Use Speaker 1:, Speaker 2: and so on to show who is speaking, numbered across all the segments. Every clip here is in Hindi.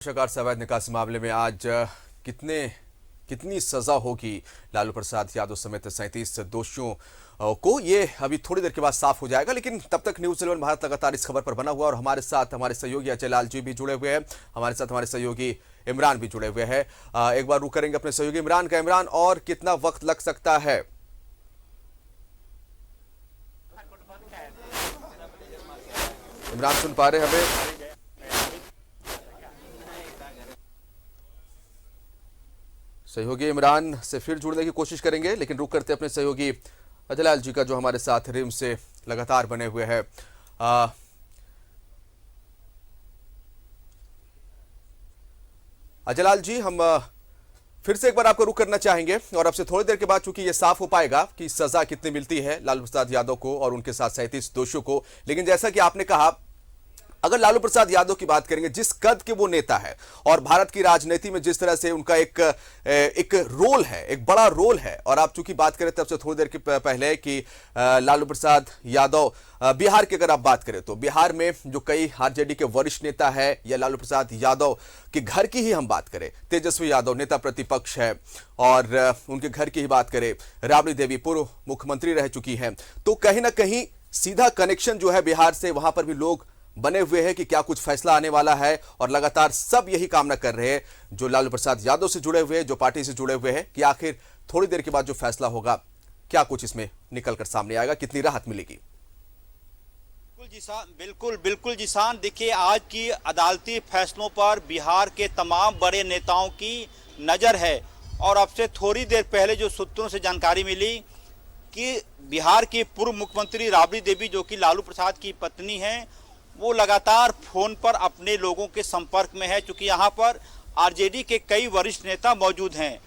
Speaker 1: शकार से अवैध निकासी मामले में आज कितनी सजा होगी लालू प्रसाद यादव समेत 37 दोषियों को, ये अभी थोड़ी देर के बाद साफ हो जाएगा। लेकिन तब तक न्यूज़ 11 भारत लगातार इस खबर पर बना हुआ और हमारे साथ हमारे सहयोगी अजय लाल जी भी जुड़े हुए हैं, हमारे साथ हमारे सहयोगी इमरान भी जुड़े हुए हैं। एक बार रुक करेंगे अपने सहयोगी इमरान का। इमरान, और कितना वक्त लग सकता है? इमरान सुन पा रहे हमें? सहयोगी इमरान से फिर जुड़ने की कोशिश करेंगे, लेकिन रुक करते अपने सहयोगी अजय लाल जी का, जो हमारे साथ रिम से लगातार बने हुए हैं। अजय लाल जी, हम फिर से एक बार आपको रुक करना चाहेंगे और आपसे थोड़ी देर के बाद, चूंकि ये साफ हो पाएगा कि सजा कितनी मिलती है लालू प्रसाद यादव को और उनके साथ 37 दोषियों को। लेकिन जैसा कि आपने कहा, अगर लालू प्रसाद यादव की बात करेंगे, जिस कद के वो नेता है और भारत की राजनीति में जिस तरह से उनका एक रोल है, एक बड़ा रोल है, और आप चूंकि बात करें तब से थोड़ी देर के पहले कि लालू प्रसाद यादव बिहार की अगर आप बात करें तो बिहार में जो कई आरजेडी के वरिष्ठ नेता है, या लालू प्रसाद यादव के घर की ही हम बात करें, तेजस्वी यादव नेता प्रतिपक्ष है, और उनके घर की ही बात करें, राबड़ी देवी पूर्व मुख्यमंत्री रह चुकी हैं, तो कहीं ना कहीं सीधा कनेक्शन जो है बिहार से, वहां पर भी लोग बने हुए हैं कि क्या कुछ फैसला आने वाला है। और लगातार सब यही कामना कर रहे हैं, जो लालू प्रसाद यादव से जुड़े हुए हैं, जो पार्टी से जुड़े हुए हैं, कि आखिर थोड़ी देर के बाद जो फैसला होगा, क्या कुछ इसमें निकलकर सामने आएगा, कितनी राहत मिलेगी।
Speaker 2: बिल्कुल जिसान, देखिए आज की अदालती फैसलों पर बिहार के तमाम बड़े नेताओं की नजर है। और अब से थोड़ी देर पहले जो सूत्रों से जानकारी मिली कि बिहार की पूर्व मुख्यमंत्री राबड़ी देवी, जो कि लालू प्रसाद की पत्नी है, वो लगातार फोन पर अपने लोगों के संपर्क में है। चूंकि यहाँ पर आरजेडी के कई वरिष्ठ नेता मौजूद हैं।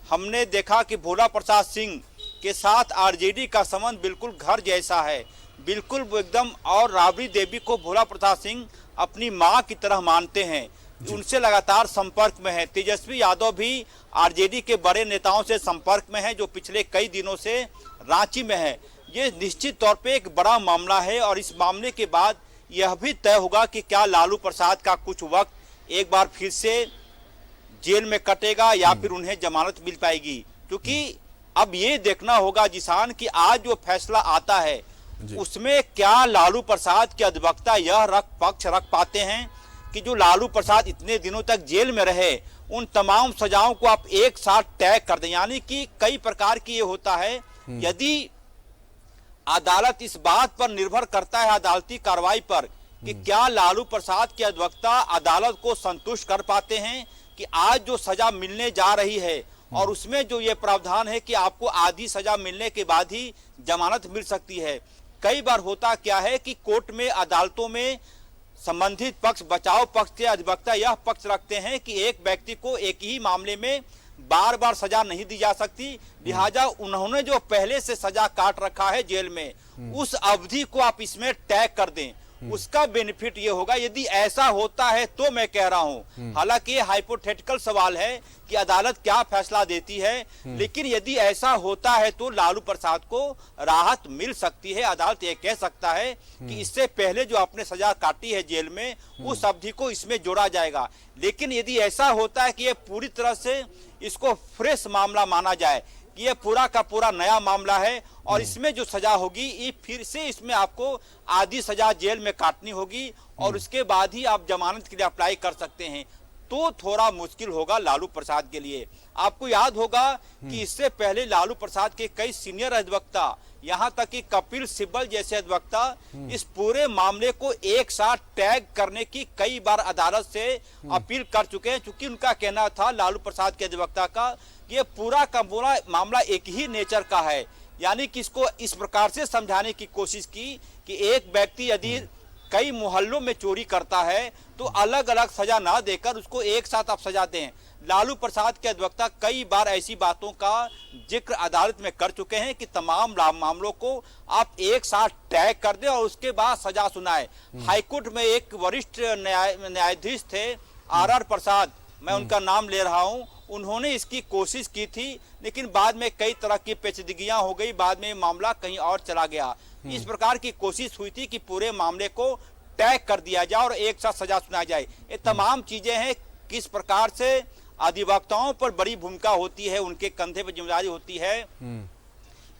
Speaker 2: हमने देखा कि भोला प्रसाद सिंह के साथ आरजेडी का संबंध बिल्कुल घर जैसा है, बिल्कुल एकदम। और राबड़ी देवी को भोला प्रसाद सिंह अपनी मां की तरह मानते हैं, उनसे लगातार संपर्क में है। तेजस्वी यादव भी आरजेडी के बड़े नेताओं से संपर्क में है, जो पिछले कई दिनों से रांची में है। ये निश्चित तौर पर एक बड़ा मामला है और इस मामले के बाद यह भी तय होगा कि क्या लालू प्रसाद का कुछ वक्त एक बार फिर से जेल में कटेगा या फिर उन्हें जमानत मिल पाएगी। क्योंकि अब ये देखना होगा जिसान कि आज जो फैसला आता है उसमें क्या लालू प्रसाद के अधिवक्ता यह पक्ष रख पाते हैं कि जो लालू प्रसाद इतने दिनों तक जेल में रहे, उन तमाम सजाओं को आप एक साथ तय कर दें। यानी कि कई प्रकार की ये होता है, यदि अदालत इस बात पर निर्भर करता है, अदालती कार्रवाई पर, कि क्या लालू प्रसाद के अधिवक्ता अदालत को संतुष्ट कर पाते हैं कि आज जो सजा मिलने जा रही है, और उसमें जो ये प्रावधान है कि आपको आधी सजा मिलने के बाद ही जमानत मिल सकती है। कई बार होता क्या है कि कोर्ट में, अदालतों में संबंधित पक्ष, बचाव पक्ष के अधिवक्ता यह पक्ष रखते हैं कि एक व्यक्ति को एक ही मामले में बार बार सजा नहीं दी जा सकती, लिहाजा उन्होंने जो पहले से सजा काट रखा है जेल में, उस अवधि को आप इसमें टैग कर दें। उसका बेनिफिट ये होगा। यदि ऐसा होता है तो मैं कह रहा हूं, हालांकि ये हाइपोथेटिकल सवाल है कि अदालत क्या फैसला देती है, लेकिन यदि ऐसा होता है तो लालू प्रसाद को राहत मिल सकती है। अदालत ये कह सकता है कि इससे पहले जो आपने सजा काटी है जेल में, उस अवधि को इसमें जोड़ा जाएगा। लेकिन यदि ऐसा होता है कि ये पूरी तरह से इसको फ्रेश मामला माना जाए, कि ये पूरा का पूरा नया मामला है और इसमें जो सजा होगी, ये फिर से इसमें आपको आधी सजा जेल में काटनी होगी और उसके बाद ही आप जमानत के लिए अप्लाई कर सकते हैं, तो थोड़ा मुश्किल होगा लालू प्रसाद के लिए। आपको याद होगा कि इससे पहले लालू प्रसाद के कई सीनियर अधिवक्ता, यहाँ तक कि कपिल सिब्बल जैसे अधिवक्ता, इस पूरे मामले को एक साथ टैग करने की कई बार अदालत से अपील कर चुके हैं। चूंकि उनका कहना था, लालू प्रसाद के अधिवक्ता का, ये पूरा का पूरा मामला एक ही नेचर का है। यानी कि इसको इस प्रकार से समझाने की कोशिश की कि एक व्यक्ति यदि कई मोहल्लों में चोरी करता है तो अलग अलग सजा ना देकर उसको एक साथ आप सजा दें। लालू प्रसाद के अधिवक्ता कई बार ऐसी बातों का जिक्र अदालत में कर चुके हैं कि तमाम मामलों को आप एक साथ टैग कर दें और उसके बाद सजा सुनाए। हाईकोर्ट में एक वरिष्ठ न्यायाधीश थे, आर प्रसाद, मैं उनका नाम ले रहा हूं, उन्होंने इसकी कोशिश की थी, लेकिन बाद में कई तरह की पेचीदगियां हो गई, बाद में मामला कहीं और चला गया। इस प्रकार की कोशिश हुई थी कि पूरे मामले को टैग कर दिया जाए और एक साथ सजा सुनाई जाए। ये तमाम चीजें हैं किस प्रकार से अधिवक्ताओं पर बड़ी भूमिका होती है, उनके कंधे पर जिम्मेदारी होती है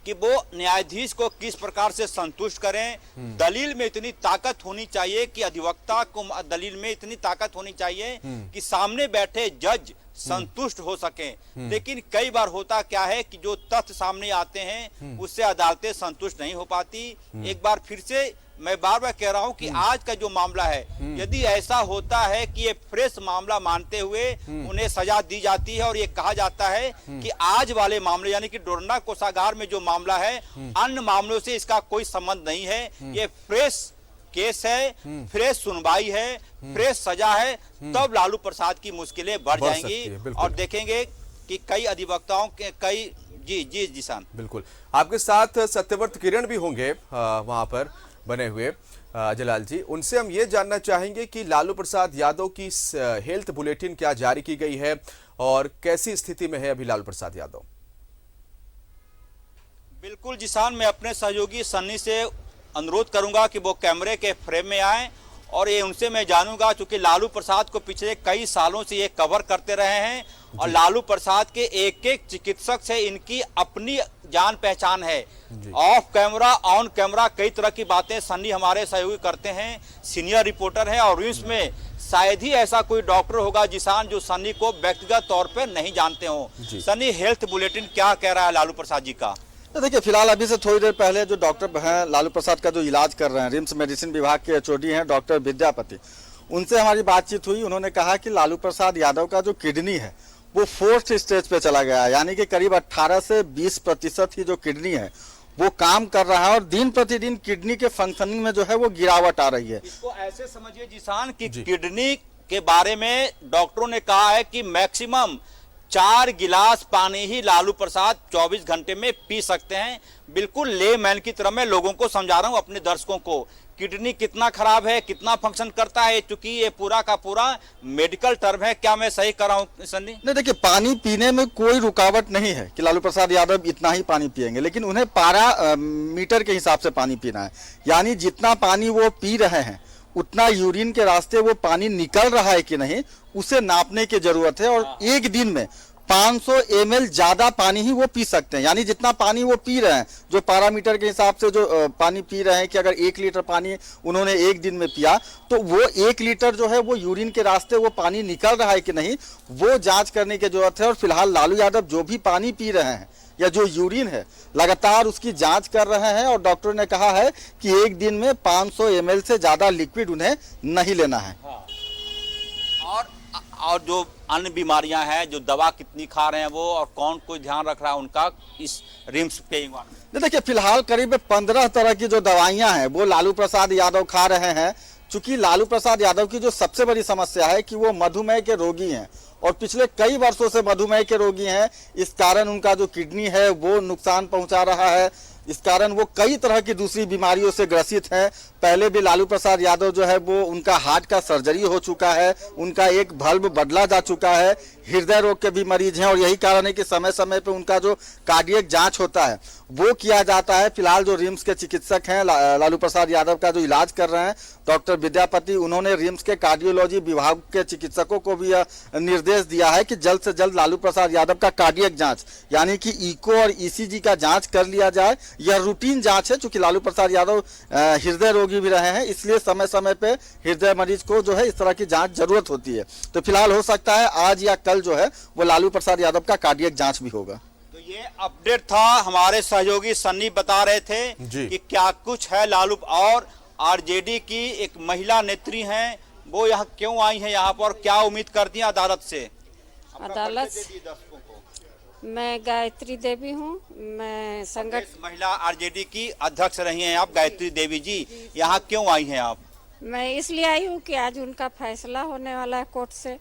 Speaker 2: कि वो न्यायाधीश को किस प्रकार से संतुष्ट करें। दलील में इतनी ताकत होनी चाहिए कि अधिवक्ता को दलील में इतनी ताकत होनी चाहिए कि सामने बैठे जज संतुष्ट हो सके। लेकिन कई बार होता क्या है कि जो तथ्य सामने आते हैं उससे अदालतें संतुष्ट नहीं हो पाती। एक बार फिर से मैं बार बार कह रहा हूं कि आज का जो मामला है, यदि ऐसा होता है कि ये फ्रेश मामला मानते हुए उन्हें सजा दी जाती है और ये कहा जाता है कि आज वाले मामले यानी कि डोरना कोषागार में जो मामला है अन्य मामलों से इसका कोई संबंध नहीं है, ये फ्रेश केस है, फ्रेश सुनवाई है, फ्रेश सजा है, तब लालू प्रसाद की मुश्किलें बढ़ जाएंगी और देखेंगे कि कई अधिवक्ताओं के कई जी जिसान
Speaker 1: बिल्कुल आपके साथ सत्यव्रत किरण भी होंगे वहां पर बने हुए जलाल जी, उनसे हम ये जानना चाहेंगे कि लालू प्रसाद यादव की हेल्थ बुलेटिन क्या जारी की गई है और कैसी स्थिति में है अभी लालू प्रसाद यादव।
Speaker 2: बिल्कुल जिसान, मैं अपने सहयोगी सन्नी से अनुरोध करूंगा कि वो कैमरे के फ्रेम में आए और ये उनसे मैं जानूंगा, क्योंकि लालू प्रसाद को पिछले कई सालों से ये कवर करते रहे हैं और लालू प्रसाद के एक एक चिकित्सक से इनकी अपनी जान पहचान है। ऑफ कैमरा ऑन कैमरा कई तरह की बातें सन्नी हमारे सहयोगी करते हैं, सीनियर रिपोर्टर हैं और इसमें शायद ही ऐसा कोई डॉक्टर होगा जिसान जो सन्नी को व्यक्तिगत तौर पर नहीं जानते हो। सन्नी, हेल्थ बुलेटिन क्या कह रहा है लालू प्रसाद जी का?
Speaker 3: तो देखिए, फिलहाल अभी से थोड़ी देर पहले जो डॉक्टर हैं लालू प्रसाद का जो इलाज कर रहे हैं, रिम्स मेडिसिन विभाग के एचओडी हैं डॉक्टर विद्यापति, उनसे हमारी बातचीत हुई। उन्होंने कहा कि लालू प्रसाद यादव का जो किडनी है वो 4th स्टेज पे चला गया है, यानी कि करीब 18 से 20% ही जो किडनी है वो काम कर रहा है और दिन प्रतिदिन किडनी के फंक्शनिंग में जो है वो गिरावट आ रही है।
Speaker 2: इसको ऐसे समझिए जिसान कि किडनी के बारे में डॉक्टरों ने कहा है कि मैक्सिमम 4 गिलास पानी ही लालू प्रसाद 24 घंटे में पी सकते हैं। बिल्कुल लेमैन की तरह मैं लोगों को समझा रहा हूं, अपने दर्शकों को, किडनी कितना खराब है, कितना फंक्शन करता है, क्योंकि ये पूरा का पूरा मेडिकल टर्म है। क्या मैं सही कर रहा हूं सन्नी?
Speaker 3: नहीं, देखिए, पानी पीने में कोई रुकावट नहीं है कि लालू प्रसाद यादव इतना ही पानी पिएंगे, लेकिन उन्हें पारा मीटर के हिसाब से पानी पीना है, यानी जितना पानी वो पी रहे हैं उतना यूरिन के रास्ते वो पानी निकल रहा है कि नहीं, उसे नापने की जरूरत है। और एक दिन में 500 ml ज्यादा पानी ही वो पी सकते हैं, यानी जितना पानी वो पी रहे हैं, जो पैरामीटर के हिसाब से जो पानी पी रहे हैं कि अगर 1 लीटर पानी उन्होंने एक दिन में पिया तो वो 1 लीटर जो है वो यूरिन के रास्ते वो पानी निकल रहा है कि नहीं, वो जांच करने की जरूरत है। और फिलहाल लालू यादव जो भी पानी पी रहे हैं या जो यूरिन है लगातार उसकी जांच कर रहे हैं और डॉक्टर ने कहा है कि एक दिन में 500 ml से ज्यादा लिक्विड उन्हें नहीं लेना है।
Speaker 2: और जो अन्य बीमारियां हैं, जो दवा कितनी खा रहे हैं वो, और कौन कोई ध्यान रख रहा है उनका इस रिम्स पे?
Speaker 3: देखिए, फिलहाल करीब 15 तरह की जो दवाइयां हैं वो लालू प्रसाद यादव खा रहे हैं। चूंकि लालू प्रसाद यादव की जो सबसे बड़ी समस्या है कि वो मधुमेह के रोगी हैं और पिछले कई वर्षों से मधुमेह के रोगी हैं, इस कारण उनका जो किडनी है वो नुकसान पहुंचा रहा है। इस कारण वो कई तरह की दूसरी बीमारियों से ग्रसित हैं। पहले भी लालू प्रसाद यादव जो है वो उनका हार्ट का सर्जरी हो चुका है, उनका एक बल्ब बदला जा चुका है, हृदय रोग के भी मरीज हैं और यही कारण है कि समय समय पे उनका जो कार्डियक जांच होता है वो किया जाता है। फिलहाल जो रिम्स के चिकित्सक हैं लालू प्रसाद यादव का जो इलाज कर रहे हैं डॉक्टर विद्यापति, उन्होंने रिम्स के कार्डियोलॉजी विभाग के चिकित्सकों को भी निर्देश दिया है कि जल्द से जल्द लालू प्रसाद यादव का कार्डियक जांच यानी कि इको और ईसीजी का जांच कर लिया जाए। यह रूटीन जांच है, चूंकि लालू प्रसाद यादव हृदय रोगी भी रहे हैं, इसलिए समय समय पे हृदय मरीज को जो है इस तरह की जांच जरूरत होती है। तो फिलहाल हो सकता है आज या कल जो है वो लालू प्रसाद यादव का कार्डियक जांच भी होगा।
Speaker 2: तो ये अपडेट था, हमारे सहयोगी सन्नी बता रहे थे कि क्या कुछ है लालू। और आरजेडी की एक महिला नेत्री हैं, वो यहाँ क्यों आई हैं, यहाँ पर क्या उम्मीद करती हैं अदालत से?
Speaker 4: अदालत मैं गायत्री देवी हूँ, मैं संगठन
Speaker 2: महिला आरजेडी की अध्यक्ष रही हैं आप गायत्री देवी जी, यहाँ क्यों आई हैं आप?
Speaker 4: मैं इसलिए आई हूँ कि आज उनका फैसला होने वाला है कोर्ट से,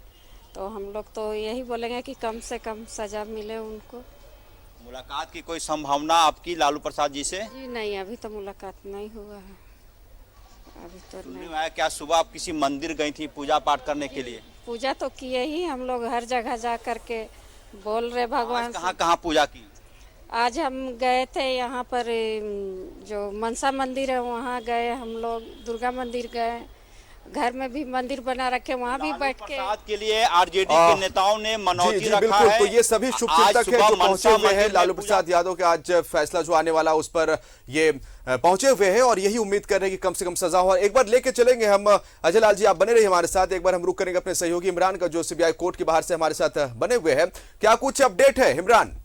Speaker 4: तो हम लोग तो यही बोलेंगे कि कम से कम सजा मिले उनको।
Speaker 2: मुलाकात की कोई संभावना आपकी लालू प्रसाद जी से?
Speaker 4: जी नहीं, अभी तो मुलाकात नहीं हुआ है, अभी तो नहीं
Speaker 2: आया। क्या सुबह आप किसी मंदिर गई थी पूजा पाठ करने के लिए?
Speaker 4: पूजा तो किए ही, हम लोग हर जगह जा करके बोल रहे भगवान।
Speaker 2: कहाँ कहाँ पूजा की?
Speaker 4: आज हम गए थे यहाँ पर जो मनसा मंदिर है वहाँ गए हम लोग, दुर्गा मंदिर गए, घर में भी मंदिर बना रखे, वहाँ भी बैठ के।
Speaker 2: प्रसाद के लिए आरजेडी के नेताओं ने मनौती रखा
Speaker 1: बिल्कुल।
Speaker 2: है।
Speaker 1: तो ये सभी शुभचिंतक हैं जो पहुंचे हुए हैं लालू प्रसाद यादव के आज फैसला जो आने वाला उस पर ये पहुंचे हुए हैं और यही उम्मीद कर रहे हैं कि कम से कम सजा हो। एक बार लेके चलेंगे हम अजय लाल जी, आप बने रहिए हमारे साथ। एक बार हम रुक करेंगे अपने सहयोगी इमरान का जो सीबीआई कोर्ट के बाहर से हमारे साथ बने हुए हैं। क्या कुछ अपडेट है इमरान?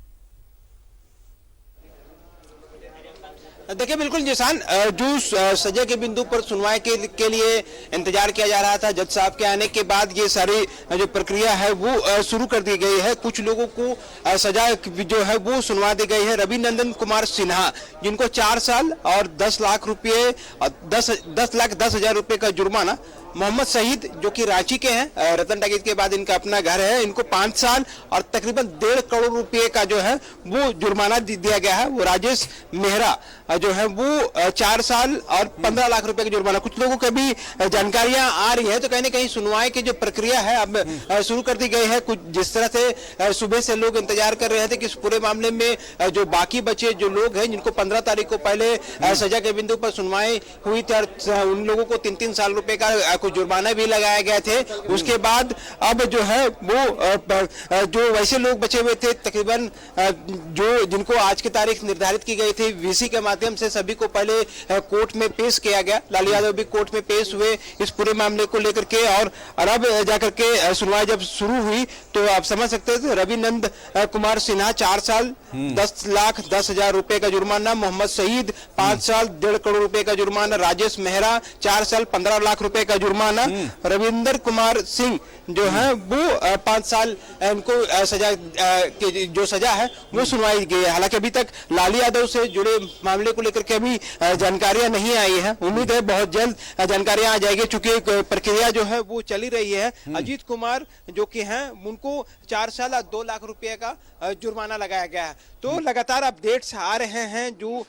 Speaker 5: देखिए बिल्कुल जिसान, जो सजा के बिंदु पर सुनवाई के लिए इंतजार किया जा रहा था, जज साहब के आने के बाद ये सारी जो प्रक्रिया है वो शुरू कर दी गई है। कुछ लोगों को सजा जो है वो सुनवा दी गई है। रवि नंदन कुमार सिन्हा, जिनको 4 साल और 10 लाख रुपये 10,10,000 रुपये का जुर्माना, मोहम्मद शहीद जो कि रांची के हैं, रतन टाकीज के बाद इनका अपना घर है, इनको 5 साल और तकरीबन 1.5 करोड़ रुपए का जो है वो जुर्माना दिया गया है। वो राजेश मेहरा जो है वो 4 साल और 15 लाख रुपए का जुर्माना। कुछ लोगों के भी जानकारियां आ रही है, तो कहीं ना कहीं सुनवाई की जो प्रक्रिया है अब शुरू कर दी गई है। कुछ जिस तरह से सुबह से लोग इंतजार कर रहे थे कि इस पूरे मामले में जो बाकी बचे जो लोग हैं, जिनको 15 तारीख को पहले सजा के बिंदु पर सुनवाई हुई थी और उन लोगों को 3-3 साल रुपए का कुछ जुर्माना भी लगाए गए थे। उसके बाद अब जो है वो जो वैसे लोग बचे हुए थे तकरीबन जो जिनको आज की तारीख निर्धारित की गई थी, वीसी के माध्यम से सभी को पहले कोर्ट में पेश किया गया। लालू यादव भी कोर्ट में पेश हुए इस पूरे मामले को लेकर के, और अब जाकर के सुनवाई जब शुरू हुई तो आप समझ सकते थे रवि नंद कुमार सिन्हा 4 साल 10,10,000 रुपए का जुर्माना, मोहम्मद शहीद 5 साल 1.5 करोड़ रुपए का जुर्माना, राजेश मेहरा 4 साल 15 लाख रुपए का जुर्माना, रविंदर कुमार सिंह जो है वो 5 साल इनको सजा की जो सजा है वो सुनवाई गई है। हालांकि अभी तक लालू यादव से जुड़े मामले को लेकर के अभी जानकारियां नहीं आई है। उम्मीद है बहुत जल्द जानकारियां आ जाएगी, चूंकि प्रक्रिया जो है वो चली रही है। अजीत कुमार जो कि हैं उनको 4 साल और 2 लाख रुपए का जुर्माना लगाया गया है। तो लगातार अपडेट्स आ रहे हैं, जो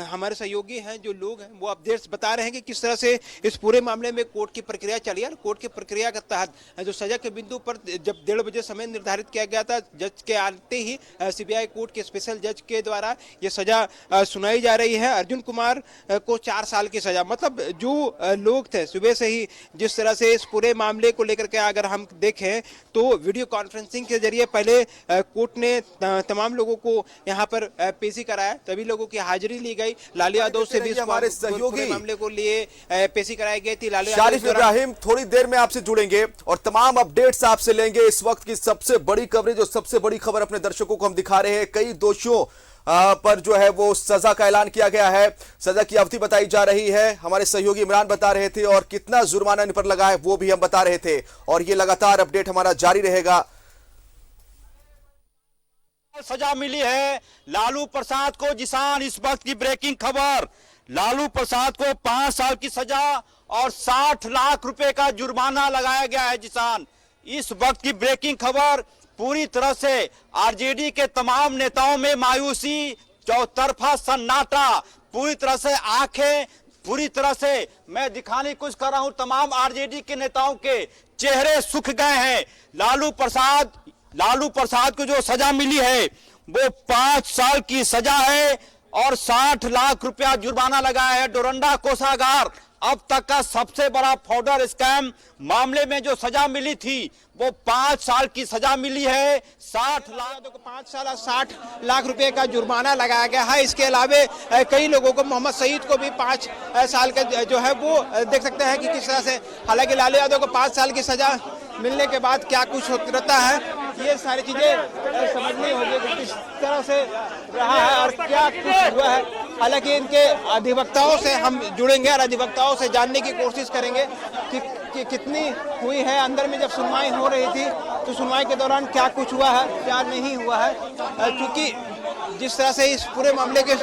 Speaker 5: हमारे सहयोगी हैं जो लोग हैं वो अपडेट्स बता रहे हैं कि किस तरह से इस पूरे मामले में कोर्ट की प्रक्रिया चली है। कोर्ट की प्रक्रिया के तहत जो सजा के बिंदु पर जब 1:30 बजे समय निर्धारित किया गया था, जज के आते ही सीबीआई कोर्ट के स्पेशल जज के द्वारा ये सजा सुनाई जा रही है। अर्जुन कुमार को 4 साल की सजा, मतलब जो लोग थे सुबह से ही जिस तरह से इस पूरे मामले को लेकर के अगर हम देखें तो वीडियो कॉन्फ्रेंसिंग के जरिए पहले कोर्ट ने तमाम लोगों को यहाँ पर पेशी कराया, तभी लोगों की हाजिरी ली गई। लालू यादव से भी
Speaker 1: हमारे सहयोगी
Speaker 5: मामले को लिए पेशी कराई गई थी। लालू
Speaker 1: शारिफ इब्राहिम थोड़ी देर में आपसे जुड़ेंगे और तमाम अपडेट्स आपसे लेंगे। इस वक्त की सबसे बड़ी कवरेज और सबसे बड़ी खबर अपने दर्शकों को हम दिखा रहे हैं। कई दोषियों पर जो है वो सजा का ऐलान किया गया है, सजा की अवधि बताई जा रही है। हमारे सहयोगी इमरान बता रहे थे और कितना जुर्माना इन पर लगा है वो भी हम बता रहे थे, और ये लगातार अपडेट हमारा जारी रहेगा।
Speaker 2: सजा मिली है लालू प्रसाद को। जिसान, इस वक्त की ब्रेकिंग खबर, लालू प्रसाद को 5 साल की सजा और 60 लाख रुपए का जुर्माना लगाया गया है। जिसान, इस वक्त की ब्रेकिंग खबर, पूरी तरह से आरजेडी के तमाम नेताओं में मायूसी, चौतरफा सन्नाटा, पूरी तरह से आंखें पूरी तरह से मैं दिखाने की कोशिश कर रहा हूं, तमाम आरजेडी के नेताओं के चेहरे सूख गए हैं। लालू प्रसाद को जो सजा मिली है वो 5 साल की सजा है और 60 लाख रुपया जुर्माना लगाया है। डोरंडा कोषागार अब तक का सबसे बड़ा फ्रॉड स्कैम मामले में जो सजा मिली थी वो 5 साल की सजा मिली है। 60 लाख को 5 साल और 60 लाख रुपए का जुर्माना लगाया गया है। इसके अलावे कई लोगों को, मोहम्मद शहीद को भी 5 साल का जो है वो देख सकते हैं कि किस तरह से, हालांकि लालू यादव को 5 साल की सजा मिलने के बाद क्या कुछ होता है, ये सारी चीजें समझनी होगी कि किस तरह से रहा है और क्या कुछ हुआ है। हालांकि इनके अधिवक्ताओं से हम जुड़ेंगे और अधिवक्ताओं से जानने की कोशिश करेंगे कि कितनी हुई है। अंदर में जब सुनवाई हो रही थी तो सुनवाई के दौरान क्या कुछ हुआ है, क्या नहीं हुआ है, क्योंकि जिस तरह से इस पूरे मामले की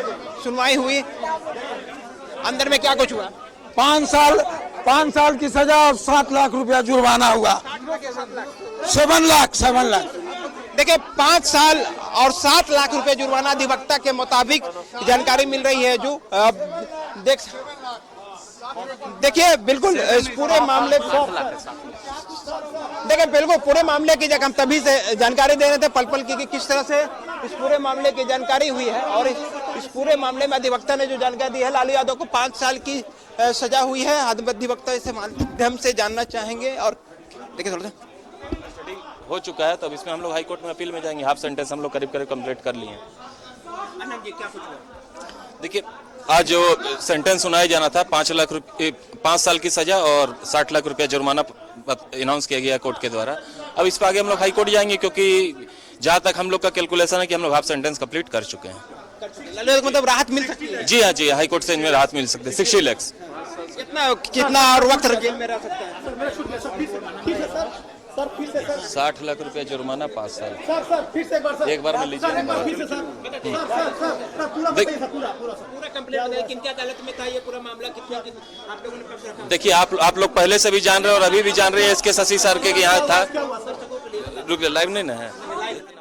Speaker 2: सुनवाई हुई, अंदर में क्या कुछ हुआ।
Speaker 6: 5 साल की सजा और 7 लाख रुपया जुर्माना हुआ। 7 लाख।
Speaker 5: देखिए 5 साल और 7 लाख रुपए जुर्माना अधिवक्ता के मुताबिक जानकारी मिल रही है। जो देखिए बिल्कुल इस पूरे मामले को, देखिए बिल्कुल पूरे मामले की जगह हम तभी से जानकारी दे रहे थे पल पल की कि किस तरह से इस पूरे मामले की जानकारी हुई है और इस पूरे मामले में अधिवक्ता ने जो जानकारी दी है, लालू यादव को 5 साल की सजा हुई है। अधिवक्ता इसे माध्यम से जानना चाहेंगे। और देखिए थोड़ा सा
Speaker 7: हो चुका है, तो अब इसमें हम लोग हाई कोर्ट में अपील में जाएंगे। हाफ सेंटेंस हम लोग करीब करीब कंप्लीट कर लिए हैं। देखिए, आज जो सेंटेंस सुनाया जाना था 5 साल की सजा और 60 लाख रुपया जुर्माना अनाउंस किया गया कोर्ट के द्वारा। अब इस पर आगे हम लोग हाई कोर्ट जाएंगे, क्योंकि जहां तक हम लोग का कैलकुलेशन है कि हम लोग हाफ सेंटेंस कंप्लीट कर चुके हैं।
Speaker 5: मतलब राहत मिल सकती है?
Speaker 7: जी हाँ, जी हाई कोर्ट से इनमें राहत मिल सकती है। 60 लाख।
Speaker 5: कितना और वक्त जेल में रह सकता है?
Speaker 7: 60 लाख रुपया जुर्माना, 5 साल। एक बार में लीजिए। देखिए, आप लोग पहले से भी जान रहे हैं और अभी भी जान रहे हैं इसके शशि सर के यहाँ था। रुक, लाइव नहीं ना है,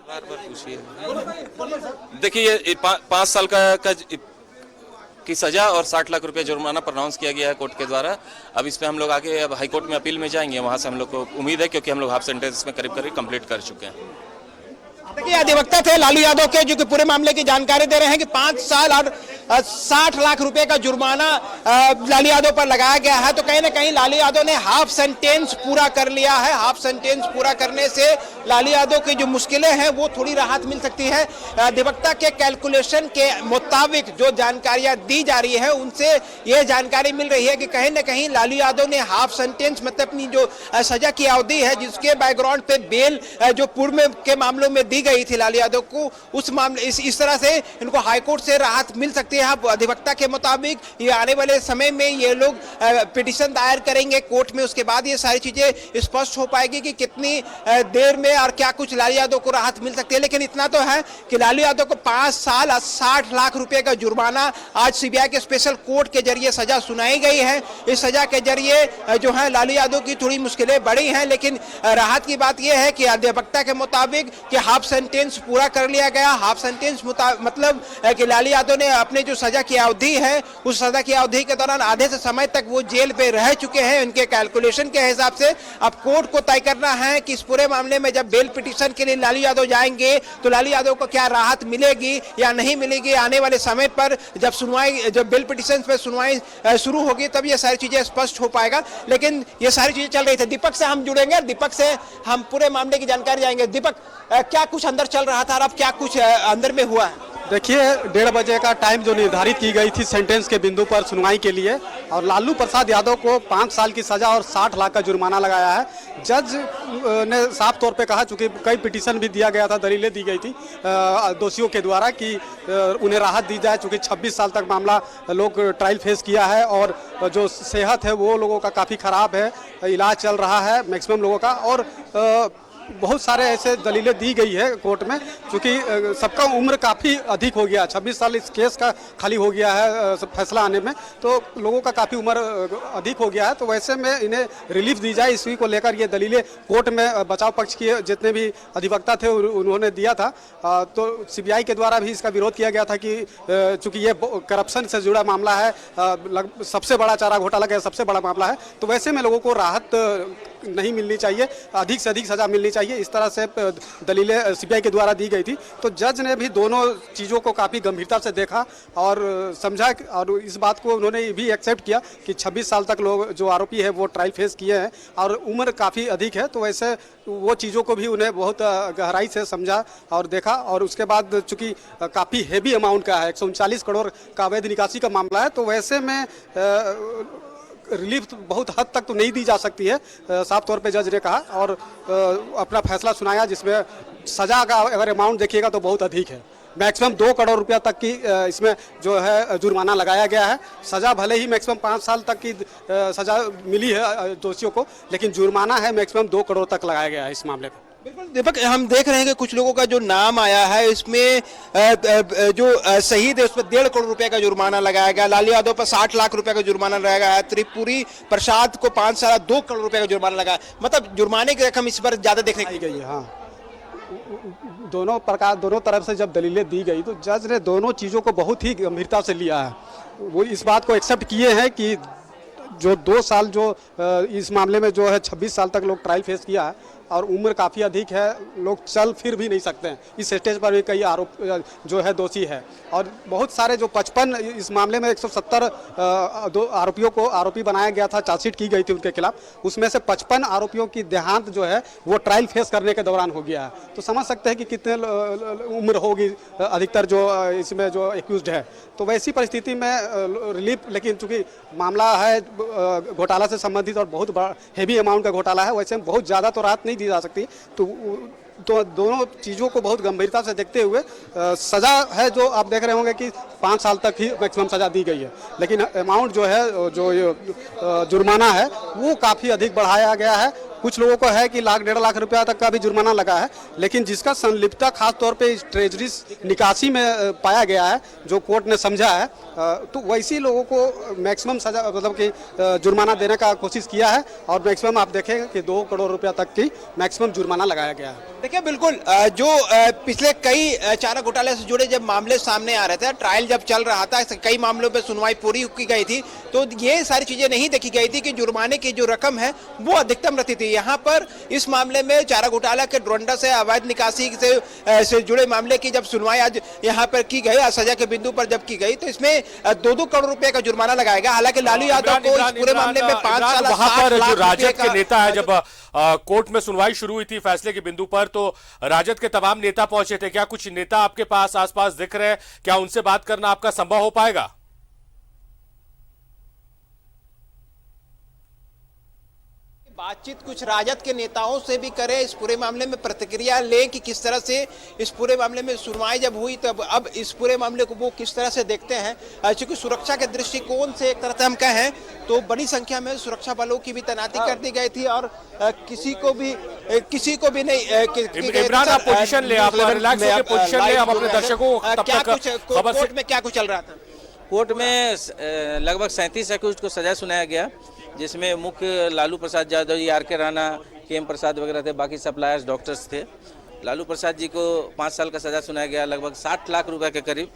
Speaker 7: बार बार पूछिए। देखिए, ये 5 साल की सजा और 60 लाख रुपया जुर्माना प्रोनाउंस किया गया है कोर्ट के द्वारा। अब इस पे हम लोग आगे अब हाई कोर्ट में अपील में जाएंगे, वहां से हम लोग को उम्मीद है, क्योंकि हम लोग हाफ सेंटेंस में करीब करीब कंप्लीट कर चुके हैं।
Speaker 5: देखिए, अधिवक्ता थे लालू यादव के, जो कि पूरे मामले की जानकारी दे रहे हैं कि 5 साल और 60 लाख रुपए का जुर्माना लालू यादव पर लगाया गया है। तो कहीं ना कहीं लालू यादव ने हाफ सेंटेंस पूरा कर लिया है। हाफ सेंटेंस पूरा करने से लालू यादव की जो मुश्किलें हैं वो थोड़ी राहत मिल सकती है। अधिवक्ता के कैलकुलेशन के मुताबिक जो जानकारियां दी जा रही है, उनसे यह जानकारी मिल रही है कि कहीं ना कहीं लालू यादव ने हाफ सेंटेंस मतलब अपनी जो सजा की अवधि है, जिसके बैकग्राउंड पे बेल जो पूर्व के मामलों में दी गई थी लालू यादव को, उस मामले इस तरह से इनको हाईकोर्ट से राहत मिल सकती है। अधिवक्ता के मुताबिक ये आने वाले समय में ये लोग पिटीशन दायर करेंगे कोर्ट में, उसके बाद ये सारी चीजें स्पष्ट हो पाएगी कि कितनी देर में और क्या कुछ लालू यादव को राहत मिल सकती है। लेकिन इतना तो है कि लालू यादव को 5 साल और 60 लाख रुपए का जुर्माना आज सीबीआई के स्पेशल कोर्ट के जरिए सजा सुनाई गई है। इस सजा के जरिए जो है लालू यादव की थोड़ी मुश्किलें बढ़ी हैं, लेकिन राहत की बात यह है कि अधिवक्ता के मुताबिक कि हाफ सेंटेंस पूरा कर लिया गया। हाफ सेंटेंस मतलब कि लालू यादव ने अपने जो सजा की अवधि है, उस सजा की अवधि के दौरान आधे से समय तक वो जेल पे रह चुके हैं। उनके कैलकुलेशन के हिसाब से अब कोर्ट को तय करना है कि इस पूरे मामले में जब बेल पिटीशन के लिए लालू यादव जाएंगे तो लालू यादव को क्या राहत मिलेगी या नहीं मिलेगी। आने वाले समय पर जब बेल पिटीशन पे सुनवाई शुरू होगी तब ये सारी चीजें स्पष्ट हो पाएगा। लेकिन ये सारी चीजें चल रही थी। दीपक से हम जुड़ेंगे, दीपक से हम पूरे मामले की जानकारी जाएंगे। दीपक, क्या कुछ अंदर चल रहा था और अब क्या कुछ अंदर में हुआ है?
Speaker 8: देखिए, 1:30 बजे का टाइम जो निर्धारित की गई थी सेंटेंस के बिंदु पर सुनवाई के लिए, और लालू प्रसाद यादव को 5 साल की सजा और 60 लाख का जुर्माना लगाया है। जज ने साफ तौर पे कहा, चूंकि कई पिटीशन भी दिया गया था, दलीलें दी गई थी दोषियों के द्वारा कि उन्हें राहत दी जाए, चूंकि 26 साल तक मामला लोग ट्रायल फेस किया है और जो सेहत है वो लोगों का काफ़ी ख़राब है, इलाज चल रहा है मैक्सिमम लोगों का, और बहुत सारे ऐसे दलीलें दी गई है कोर्ट में, क्योंकि सबका उम्र काफ़ी अधिक हो गया। 26 साल इस केस का खाली हो गया है फैसला आने में, तो लोगों का काफ़ी उम्र अधिक हो गया है। तो वैसे में इन्हें रिलीफ दी जाए, इसी को लेकर ये दलीलें कोर्ट में बचाव पक्ष के जितने भी अधिवक्ता थे उन्होंने दिया था। तो सीबीआई के द्वारा भी इसका विरोध किया गया था कि चूँकि ये करप्शन से जुड़ा मामला है, सबसे बड़ा चारा घोटाला का सबसे बड़ा मामला है, तो वैसे में लोगों को राहत नहीं मिलनी चाहिए, अधिक से अधिक सजा मिलनी चाहिए, इस तरह से दलीलें सीबीआई के द्वारा दी गई थी। तो जज ने भी दोनों चीज़ों को काफ़ी गंभीरता से देखा और समझा, और इस बात को उन्होंने भी एक्सेप्ट किया कि 26 साल तक लोग जो आरोपी है वो ट्रायल फेस किए हैं और उम्र काफ़ी अधिक है। तो वैसे वो चीज़ों को भी उन्हें बहुत गहराई से समझा और देखा, और उसके बाद चूँकि काफ़ी हेवी अमाउंट का है, 139 करोड़ का अवैध निकासी का मामला है, तो वैसे में रिलीफ तो बहुत हद तक तो नहीं दी जा सकती है, साफ तौर पे जज ने कहा और अपना फैसला सुनाया, जिसमें सजा का अगर अमाउंट देखिएगा तो बहुत अधिक है। मैक्सिमम 2 करोड़ रुपया तक की इसमें जो है जुर्माना लगाया गया है। सजा भले ही मैक्सिमम 5 साल तक की सजा मिली है दोषियों को, लेकिन जुर्माना है मैक्सिमम 2 करोड़ तक लगाया गया है इस मामले में।
Speaker 5: बिल्कुल दीपक, हम देख रहे हैं कि कुछ लोगों का जो नाम आया है इसमें जो शहीद है उस पर 1.5 करोड़ रुपए का जुर्माना लगाया गया। लालू यादव पर 60 लाख रुपए का जुर्माना लगाया गया है। त्रिपुरी प्रसाद को 5 साल 2 करोड़ रुपए का जुर्माना लगा। मतलब जुर्माने की रकम इस पर ज्यादा देखने की गई है।
Speaker 8: हाँ, दोनों तरफ से जब दलीलें दी गई तो जज ने दोनों चीज़ों को बहुत ही गंभीरता से लिया है। वो इस बात को एक्सेप्ट किए हैं कि जो 2 साल जो इस मामले में जो है 26 साल तक लोग ट्रायल फेस किया है, और उम्र काफ़ी अधिक है, लोग चल फिर भी नहीं सकते हैं। इस स्टेज पर भी कई आरोप जो है दोषी है और बहुत सारे जो 55 इस मामले में 170 आरोपियों को आरोपी बनाया गया था, चार्जशीट की गई थी उनके खिलाफ, उसमें से 55 आरोपियों की देहांत जो है वो ट्रायल फेस करने के दौरान हो गया है। तो समझ सकते हैं कि कितने उम्र होगी अधिकतर जो इसमें जो एक्यूज्ड है। तो वैसी परिस्थिति में रिलीफ, लेकिन चूंकि मामला है घोटाला से संबंधित और बहुत बड़ा हेवी अमाउंट का घोटाला है, वैसे में बहुत ज़्यादा तो राहत नहीं दी जा सकती। तो दोनों चीज़ों को बहुत गंभीरता से देखते हुए सज़ा है जो आप देख रहे होंगे कि 5 साल तक ही मैक्सिमम सज़ा दी गई है, लेकिन अमाउंट जो है जो जुर्माना है वो काफ़ी अधिक बढ़ाया गया है। कुछ लोगों को है कि 1.5 लाख रुपया तक का भी जुर्माना लगा है, लेकिन जिसका संलिप्तता खास तौर पे इस ट्रेजरी निकासी में पाया गया है, जो कोर्ट ने समझा है, तो वैसी लोगों को मैक्सिमम सजा मतलब कि जुर्माना देने का कोशिश किया है और मैक्सिमम आप देखेंगे कि 2 करोड़ रुपया तक की मैक्सिमम जुर्माना लगाया गया है।
Speaker 5: देखिए बिल्कुल जो पिछले कई चारा घोटाले से जुड़े जब मामले सामने आ रहे थे, ट्रायल जब चल रहा था, कई मामलों पे सुनवाई पूरी की गई थी, तो ये सारी चीजें नहीं देखी गई थी कि जुर्माने की जो रकम है वो अधिकतम रहती थी। यहाँ पर इस मामले में चारा घोटाला के डोरंडा से अवैध निकासी से जुड़े मामले की जब सुनवाई आज यहाँ पर की गई, सजा के बिंदु पर जब की गई, तो इसमें 2-2 करोड़ रुपए का जुर्माना लगाया गया। हालांकि लालू यादव को इस पूरे मामले में 5 साल
Speaker 9: वहां पर जो राजद के नेता है, जब कोर्ट में सुनवाई शुरू हुई थी फैसले के बिंदु पर, तो राजद के तमाम नेता पहुंचे थे। क्या कुछ नेता आपके पास आसपास दिख रहे हैं? क्या उनसे बात करना आपका संभव हो पाएगा?
Speaker 5: बातचीत कुछ राजद के नेताओं से भी करें, इस पूरे मामले में प्रतिक्रिया लें कि किस तरह से इस पूरे मामले में सुनवाई जब हुई तब अब इस पूरे मामले को वो किस तरह से देखते हैं। क्योंकि सुरक्षा के दृष्टिकोण से एक तरह से हम कहें तो बड़ी संख्या में सुरक्षा बलों की भी तैनाती कर दी गई थी और किसी को भी नहीं।
Speaker 9: इमरान, आप पोजीशन ले, आप रिलैक्स होकर पोजीशन ले, हम अपने दर्शकों को तब तक
Speaker 5: कोर्ट में क्या कुछ चल रहा था?
Speaker 7: कोर्ट में लगभग 37 एक्यूज्ड को सजा सुनाया गया, जिसमें मुख्य लालू प्रसाद यादव जी, आर के राणा, के एम प्रसाद वगैरह थे, बाकी सप्लायर्स डॉक्टर्स थे। लालू प्रसाद जी को 5 साल का सजा सुनाया गया, लगभग 60 लाख रुपए के करीब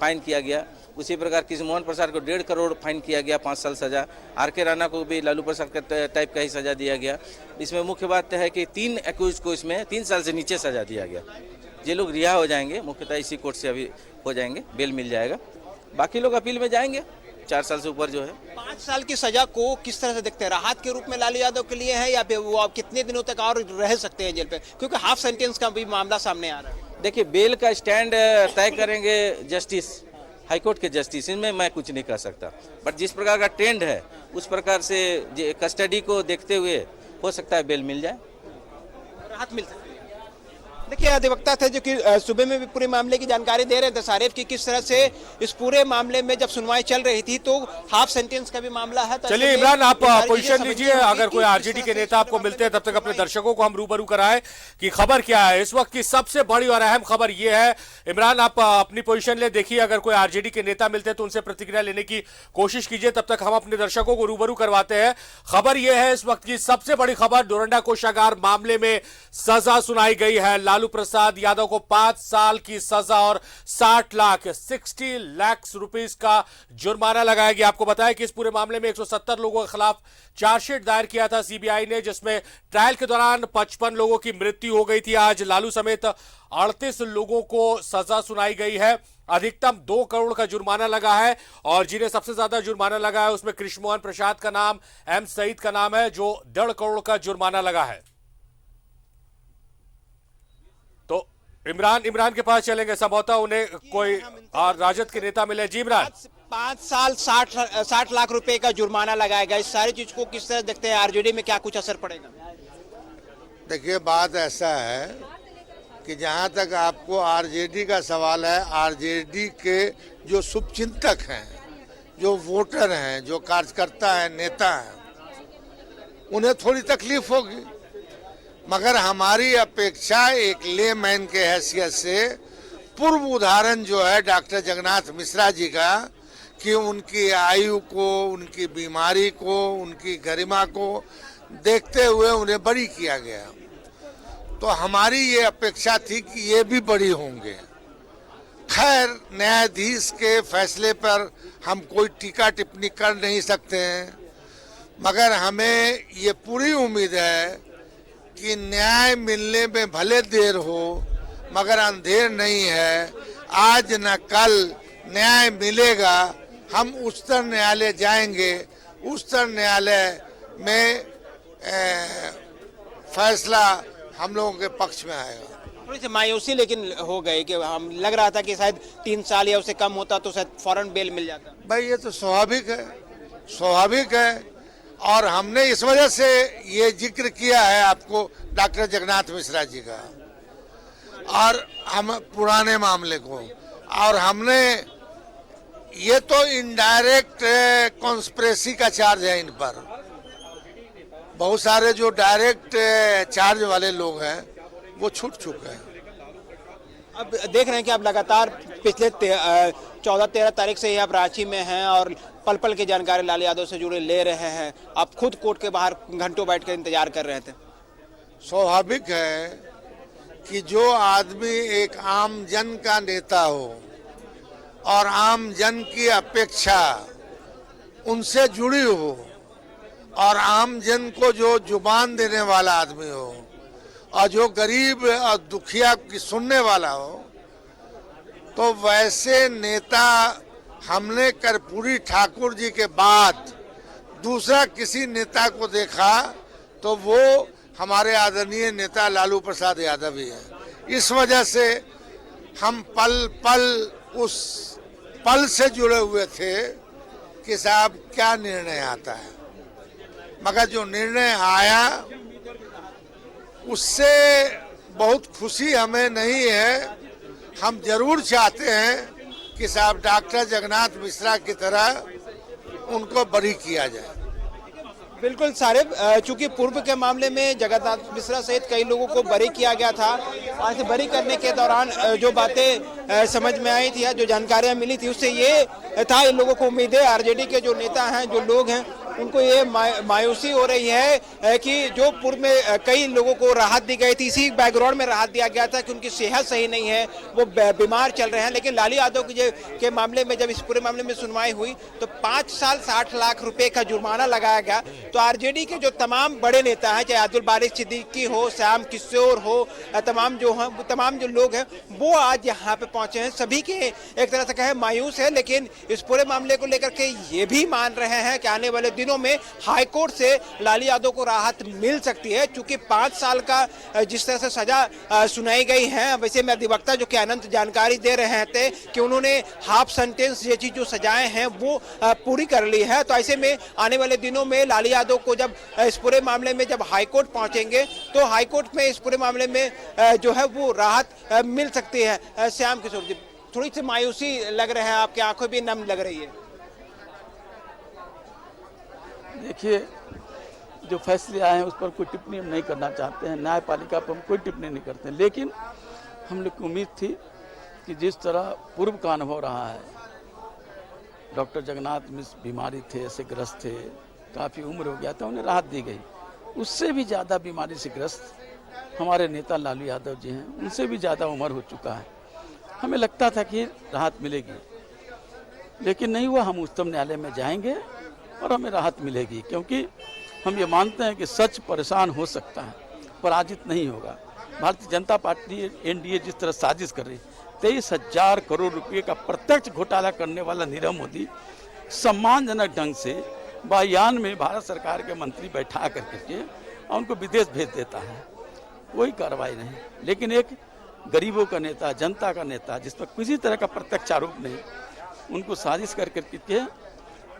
Speaker 7: फाइन किया गया। उसी प्रकार कृष्णमोहन प्रसाद को 1.5 करोड़ फाइन किया गया, 5 साल सजा। आर के राणा को भी लालू प्रसाद के टाइप का ही सजा दिया गया। इसमें मुख्य बात है कि 3 एक्यूज को इसमें 3 साल से नीचे सजा दिया गया। ये लोग रिहा हो जाएंगे, मुख्यतः इसी कोर्ट से अभी हो जाएंगे, बेल मिल जाएगा। बाकी लोग अपील में जाएंगे, 4 साल से ऊपर जो है।
Speaker 5: 5 साल की सजा को किस तरह से देखते हैं? राहत के रूप में लालू यादव के लिए है या फिर वो आप कितने दिनों तक और रह सकते हैं जेल पे? क्योंकि हाफ सेंटेंस का भी मामला सामने आ रहा है।
Speaker 7: देखिए, बेल का स्टैंड तय करेंगे जस्टिस, हाईकोर्ट के जस्टिस, इनमें मैं कुछ नहीं कर सकता। बट जिस प्रकार का ट्रेंड है उस प्रकार से कस्टडी को देखते हुए हो सकता है बेल मिल जाए,
Speaker 5: राहत मिल सकती है। देखिए, अधिवक्ता थे जो कि सुबह में भी पूरे मामले की जानकारी दे रहे थे सारेफ की, किस तरह से इस पूरे मामले में जब सुनवाई चल रही थी तो हाफ सेंटेंस का भी मामला है।
Speaker 9: चलिए इमरान, आप पोजीशन लीजिए। अगर कोई आरजेडी के नेता आपको मिलते हैं तब तक अपने दर्शकों को हम रूबरू कराएं कि खबर क्या है इस वक्त की सबसे बड़ी और अहम खबर यह है। इमरान, आप अपनी पोजीशन ले, देखिए अगर कोई आरजेडी के नेता मिलते हैं तो उनसे प्रतिक्रिया लेने की कोशिश कीजिए, तब तक हम अपने दर्शकों को रूबरू करवाते हैं। खबर यह है इस वक्त की सबसे बड़ी खबर, डोरंडा कोषागार मामले में सजा सुनाई गई है। लालू प्रसाद यादव को 5 साल की सजा और 60 लाख रुपीस का जुर्माना लगाया गया। आपको बताया कि इस पूरे मामले में 170 लोगों के खिलाफ चार्जशीट दायर किया था सीबीआई ने, जिसमें ट्रायल के दौरान 55 लोगों की मृत्यु हो गई थी। आज लालू समेत 38 लोगों को सजा सुनाई गई है। अधिकतम 2 करोड़ का जुर्माना लगा है और जिन्हें सबसे ज्यादा जुर्माना लगा है उसमें कृष्णमोहन प्रसाद का नाम, एम सईद का नाम है, जो 1.5 करोड़ का जुर्माना लगा है। तो इमरान के पास चलेंगे, संभवतः उन्हें कोई राजद के नेता मिले। जी इमरान,
Speaker 5: 5 साल 60 लाख रुपए का जुर्माना लगाया गया, इस सारी चीज को किस तरह देखते हैं? आरजेडी में क्या कुछ असर पड़ेगा?
Speaker 10: देखिए, बात ऐसा है कि जहां तक आपको आरजेडी का सवाल है, आरजेडी के जो शुभचिंतक हैं, जो वोटर हैं, जो कार्यकर्ता हैं, नेता हैं, उन्हें थोड़ी तकलीफ होगी, मगर हमारी अपेक्षा एक लेमैन के हैसियत से पूर्व उदाहरण जो है डॉक्टर जगन्नाथ मिश्रा जी का, कि उनकी आयु को, उनकी बीमारी को, उनकी गरिमा को देखते हुए उन्हें बरी किया गया। तो हमारी ये अपेक्षा थी कि ये भी बरी होंगे। खैर, न्यायाधीश के फैसले पर हम कोई टीका टिप्पणी कर नहीं सकते हैं, मगर हमें ये पूरी उम्मीद है कि न्याय मिलने में भले देर हो मगर अंधेर नहीं है। आज न कल न्याय मिलेगा। हम उच्चतम न्यायालय जाएंगे, उच्चतम न्यायालय में फैसला हम लोगों के पक्ष में आएगा।
Speaker 5: थोड़ी सी मायूसी लेकिन हो गई कि हम लग रहा था कि शायद 3 साल या उससे कम होता तो शायद फौरन बेल मिल जाता।
Speaker 10: भाई ये तो स्वाभाविक है, स्वाभाविक है। और हमने इस वजह से ये जिक्र किया है आपको डॉक्टर जगन्नाथ मिश्रा जी का और हम पुराने मामले को, और हमने ये तो इनडायरेक्ट कॉन्स्पिरेसी का चार्ज है इन पर। बहुत सारे जो डायरेक्ट चार्ज वाले लोग हैं वो छूट चुके हैं।
Speaker 5: अब देख रहे हैं कि आप लगातार पिछले 14-13 तारीख से ही आप रांची में हैं और पल पल की जानकारी लालू यादव से जुड़े ले रहे हैं। आप खुद कोर्ट के बाहर घंटों बैठकर इंतजार कर रहे थे।
Speaker 10: स्वाभाविक है कि जो आदमी एक आम जन का नेता हो और आम जन की अपेक्षा उनसे जुड़ी हो और आम जन को जो जुबान देने वाला आदमी हो और जो गरीब और दुखिया की सुनने वाला हो, तो वैसे नेता हमने कर्पूरी ठाकुर जी के बाद दूसरा किसी नेता को देखा तो वो हमारे आदरणीय नेता लालू प्रसाद यादव ही है। इस वजह से हम पल पल उस पल से जुड़े हुए थे कि साहब क्या निर्णय आता है। मगर जो निर्णय आया उससे बहुत खुशी हमें नहीं है। हम जरूर चाहते हैं कि साहब डॉक्टर जगन्नाथ मिश्रा की तरह उनको बरी किया जाए।
Speaker 5: बिल्कुल सारे, चूंकि पूर्व के मामले में जगन्नाथ मिश्रा सहित कई लोगों को बरी किया गया था। आज बरी करने के दौरान जो बातें समझ में आई थी, जो जानकारियां मिली थी, उससे ये था इन लोगों को उम्मीद है आरजेडी के जो नेता हैं, जो लोग हैं, उनको ये मायूसी हो रही है कि जो पूर्व में कई लोगों को राहत दी गई थी, इसी बैकग्राउंड में राहत दिया गया था कि उनकी सेहत सही नहीं है, वो बीमार चल रहे हैं। लेकिन लालू यादव के मामले में जब इस पूरे मामले में सुनवाई हुई तो 5 साल 60 लाख रुपए का जुर्माना लगाया गया। तो आरजेडी के जो तमाम बड़े नेता हैं, चाहे अब्दुल बारिक सिद्दीकी हो, श्याम किशोर हो, तमाम जो लोग हैं वो आज यहाँ पे पहुंचे हैं। सभी के एक तरह से कहे मायूस है, लेकिन इस पूरे मामले को लेकर के ये भी मान रहे हैं कि आने वाले दिनों में हाई कोर्ट से लालू यादव को राहत मिल सकती है। चूंकि 5 साल का जिस तरह से सजा सुनाई गई है, वैसे में अधिवक्ता जो कि अनंत जानकारी दे रहे थे कि उन्होंने हाफ सेंटेंस जैसी जो सजाएं हैं वो पूरी कर ली है। तो ऐसे में आने वाले दिनों में लालू यादव को जब इस पूरे मामले में जब हाई कोर्ट पहुंचेंगे तो हाई कोर्ट में इस पूरे मामले में जो है वो राहत मिल सकती है। श्याम किशोर जी, थोड़ी सी मायूसी लग रहे हैं, आपकी आंखें भी नम लग रही है।
Speaker 11: देखिए, जो फैसले आए हैं उस पर कोई टिप्पणी हम नहीं करना चाहते हैं, न्यायपालिका पर हम कोई टिप्पणी नहीं करते हैं। लेकिन हम लोग को उम्मीद थी कि जिस तरह पूर्व का अनुभव रहा है, डॉक्टर जगन्नाथ मिश्र बीमारी थे, ऐसे ग्रस्त थे, काफ़ी उम्र हो गया था, उन्हें राहत दी गई। उससे भी ज़्यादा बीमारी से ग्रस्त हमारे नेता लालू यादव जी हैं, उनसे भी ज़्यादा उम्र हो चुका है। हमें लगता था कि राहत मिलेगी, लेकिन नहीं हुआ। हम उच्चतम न्यायालय में जाएंगे और हमें राहत मिलेगी, क्योंकि हम ये मानते हैं कि सच परेशान हो सकता है, पराजित नहीं होगा। भारतीय जनता पार्टी एनडीए जिस तरह साजिश कर रही, 23,000 करोड़ रुपए का प्रत्यक्ष घोटाला करने वाला नीरव मोदी सम्मानजनक ढंग से वायुयान में भारत सरकार के मंत्री बैठा करके और उनको विदेश भेज देता है, कोई कार्रवाई नहीं। लेकिन एक गरीबों का नेता, जनता का नेता, जिस पर किसी तरह का प्रत्यक्ष आरोप नहीं, उनको साजिश कर करके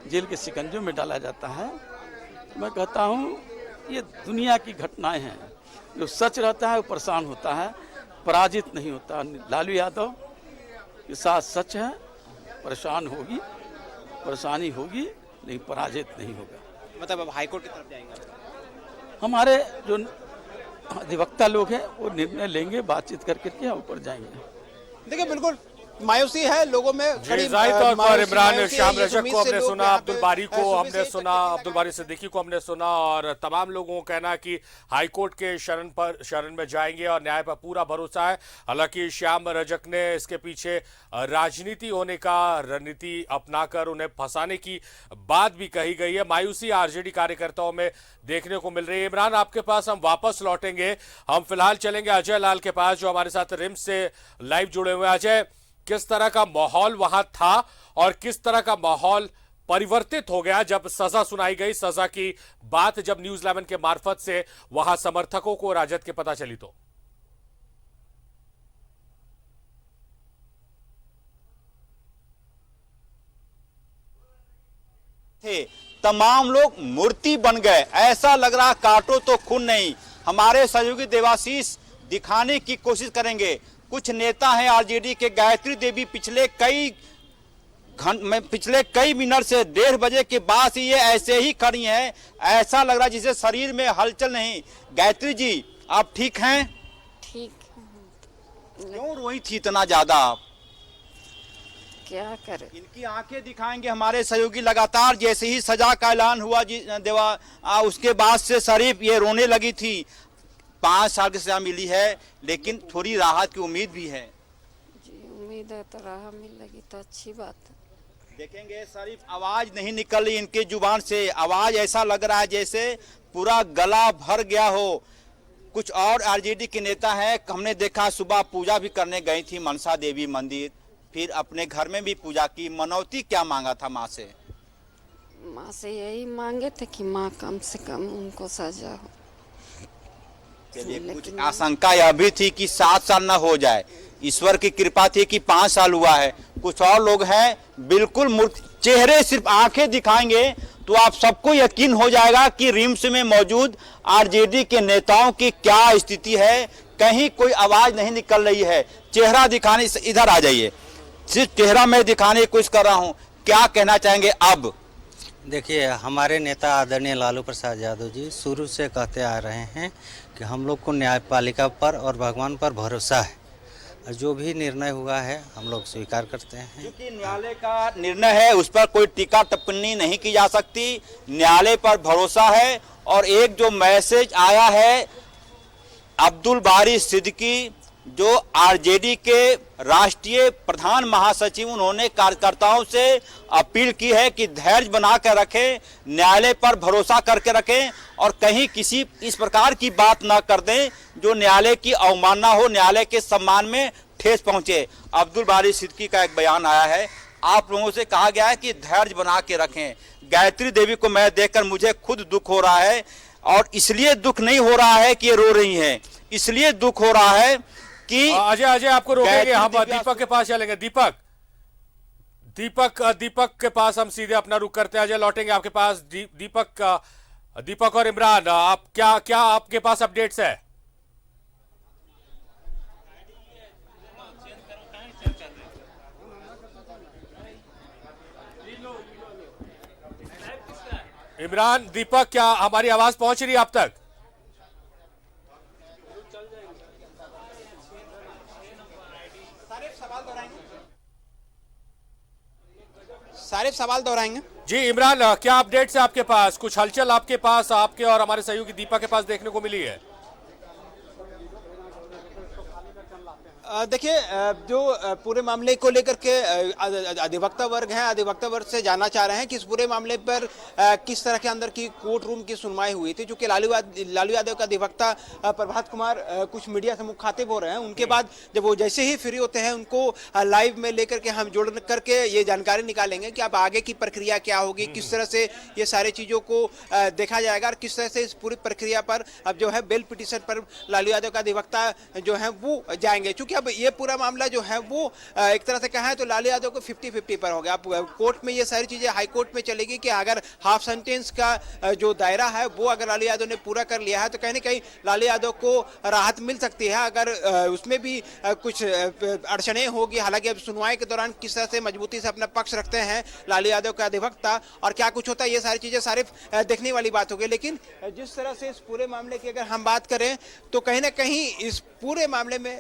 Speaker 11: जेल के शिकंजों में डाला जाता है। मैं कहता हूँ ये दुनिया की घटनाएं हैं। जो सच रहता है वो परेशान होता है, पराजित नहीं होता। लालू यादव के साथ सच है, परेशान होगी, परेशानी होगी, लेकिन पराजित नहीं होगा।
Speaker 5: मतलब अब हाईकोर्ट की तरफ जाएंगे?
Speaker 11: हमारे जो अधिवक्ता लोग हैं वो निर्णय लेंगे, बातचीत करके ऊपर जाएंगे।
Speaker 5: देखिए, बिल्कुल मायूसी है लोगों में।
Speaker 9: जाहिर तौर पर इमरान श्याम रजक को हमने सुना, अब्दुल बारी को हमने सुना, अब्दुल बारी सिद्दीकी को हमने सुना, और तमाम लोगों को कहना कि हाईकोर्ट के शरण में जाएंगे और न्याय पर पूरा भरोसा है। हालांकि श्याम रजक ने इसके पीछे राजनीति होने का रणनीति अपनाकर उन्हें फंसाने की बात भी कही गई है। मायूसी आरजेडी कार्यकर्ताओं में देखने को मिल रही है। इमरान, आपके पास हम वापस लौटेंगे। हम फिलहाल चलेंगे अजय लाल के पास जो हमारे साथ रिम्स से लाइव जुड़े हुए हैं। अजय, किस तरह का माहौल वहां था और किस तरह का माहौल परिवर्तित हो गया जब सजा सुनाई गई? सजा की बात जब न्यूज़ 11 के मार्फत से वहां समर्थकों को राजद के पता चली तो
Speaker 2: थे तमाम लोग मूर्ति बन गए। ऐसा लग रहा काटो तो खून नहीं। हमारे सहयोगी देवाशीष दिखाने की कोशिश करेंगे। कुछ नेता हैं आरजेडी के, गायत्री देवी पिछले कई मिनट से 1:30 बजे के बाद ही ये ऐसे ही खड़ी हैं। ऐसा लग रहा है जिसे शरीर में हलचल नहीं। गायत्री जी, आप ठीक हैं?
Speaker 4: ठीक।
Speaker 2: क्यों रोई थी इतना ज्यादा आप?
Speaker 4: क्या करें?
Speaker 2: इनकी आंखें दिखाएंगे हमारे सहयोगी। लगातार जैसे ही सजा का ऐलान हुआ जी उसके बाद से शरीफ ये रोने लगी थी। 5 साल की सजा मिली है, लेकिन थोड़ी राहत की उम्मीद भी है
Speaker 4: जी। उम्मीद है तो राहत मिल लगी तो अच्छी बात है।
Speaker 2: देखेंगे शरीफ, आवाज नहीं निकल रही इनके जुबान से। आवाज ऐसा लग रहा है जैसे पूरा गला भर गया हो। कुछ और आरजेडी के नेता हैं, हमने देखा सुबह पूजा भी करने गई थी मनसा देवी मंदिर, फिर अपने घर में भी पूजा की। मनौती क्या मांगा था माँ से?
Speaker 4: माँ से यही मांगे थे कि माँ कम से कम उनको सजा हो।
Speaker 2: चलिए, कुछ आशंका यह भी थी कि 7 साल न हो जाए। ईश्वर की कृपा थी कि 5 साल हुआ है। कुछ और लोग हैं बिल्कुल चेहरे सिर्फ आंखें दिखाएंगे तो आप सबको यकीन हो जाएगा कि रिम्स में मौजूद आरजेडी के नेताओं की क्या स्थिति है। कहीं कोई आवाज नहीं निकल रही है। चेहरा दिखाने, इधर आ जाइए, सिर्फ चेहरा मैं दिखाने की कोशिश कर रहा हूं। क्या कहना चाहेंगे अब?
Speaker 12: देखिए, हमारे नेता आदरणीय लालू प्रसाद यादव जी शुरू से कहते आ रहे हैं कि हम लोग को न्यायपालिका पर और भगवान पर भरोसा है, और जो भी निर्णय हुआ है हम लोग स्वीकार करते हैं।
Speaker 2: क्योंकि न्यायालय का निर्णय है, उस पर कोई टीका टिप्पणी नहीं की जा सकती। न्यायालय पर भरोसा है। और एक जो मैसेज आया है अब्दुल बारी सिद्दीकी, जो आरजेडी के राष्ट्रीय प्रधान महासचिव, उन्होंने कार्यकर्ताओं से अपील की है कि धैर्य बना कर रखें, न्यायालय पर भरोसा करके रखें और कहीं किसी इस प्रकार की बात ना कर दें जो न्यायालय की अवमानना हो, न्यायालय के सम्मान में ठेस पहुंचे। अब्दुल बारी सिद्दीकी का एक बयान आया है। आप लोगों से कहा गया है कि धैर्य बना के रखें। गायत्री देवी को मैं देखकर मुझे खुद दुख हो रहा है, और इसलिए दुख नहीं हो रहा है कि ये रो रही हैं, इसलिए दुख हो रहा है कि
Speaker 9: अजय आपको रोकेंगे, हम दीपक के पास चलेंगे। दीपक के पास हम सीधे अपना रुख करते हैं। अजय, लौटेंगे आपके पास। दीपक और इमरान, आप क्या आपके पास अपडेट्स है? इमरान, दीपक, क्या हमारी आवाज पहुंच रही है आप तक?
Speaker 5: सारे सवाल दोहराएंगे
Speaker 9: जी। इमरान, क्या अपडेट्स है आपके पास? कुछ हलचल आपके पास, आपके और हमारे सहयोगी दीपक के पास देखने को मिली है?
Speaker 5: देखिए, जो पूरे मामले को लेकर के अधिवक्ता वर्ग हैं, अधिवक्ता वर्ग से जानना चाह रहे हैं कि इस पूरे मामले पर किस तरह के अंदर की कोर्ट रूम की सुनवाई हुई थी। क्योंकि लालू यादव का अधिवक्ता प्रभात कुमार कुछ मीडिया से मुखातिब हो रहे हैं। उनके बाद जब वो जैसे ही फ्री होते हैं, उनको लाइव में लेकर के हम जोड़ करके ये जानकारी निकालेंगे कि अब आगे की प्रक्रिया क्या होगी, किस तरह से ये सारी चीज़ों को देखा जाएगा और किस तरह से इस पूरी प्रक्रिया पर अब जो है बेल पिटीशन पर लालू यादव का अधिवक्ता जो है वो जाएंगे। क्योंकि अब ये पूरा मामला जो है वो एक तरह से कहा तो लालू यादव को 50-50 पर हो गया। अब कोर्ट में ये सारी चीजें हाई कोर्ट में चलेगी कि अगर हाफ सेंटेंस का जो दायरा है वो अगर लालू यादव ने पूरा कर लिया है तो कहीं ना कहीं लालू यादव को राहत मिल सकती है। अगर उसमें भी कुछ अड़चने होगी, हालांकि अब सुनवाई के दौरान किस तरह से मजबूती से अपना पक्ष रखते हैं लालू यादव का अधिवक्ता और क्या कुछ होता है, ये सारी चीजें सिर्फ देखने वाली बात होगी। लेकिन जिस तरह से इस पूरे मामले की अगर हम बात करें तो कहीं ना कहीं इस पूरे मामले में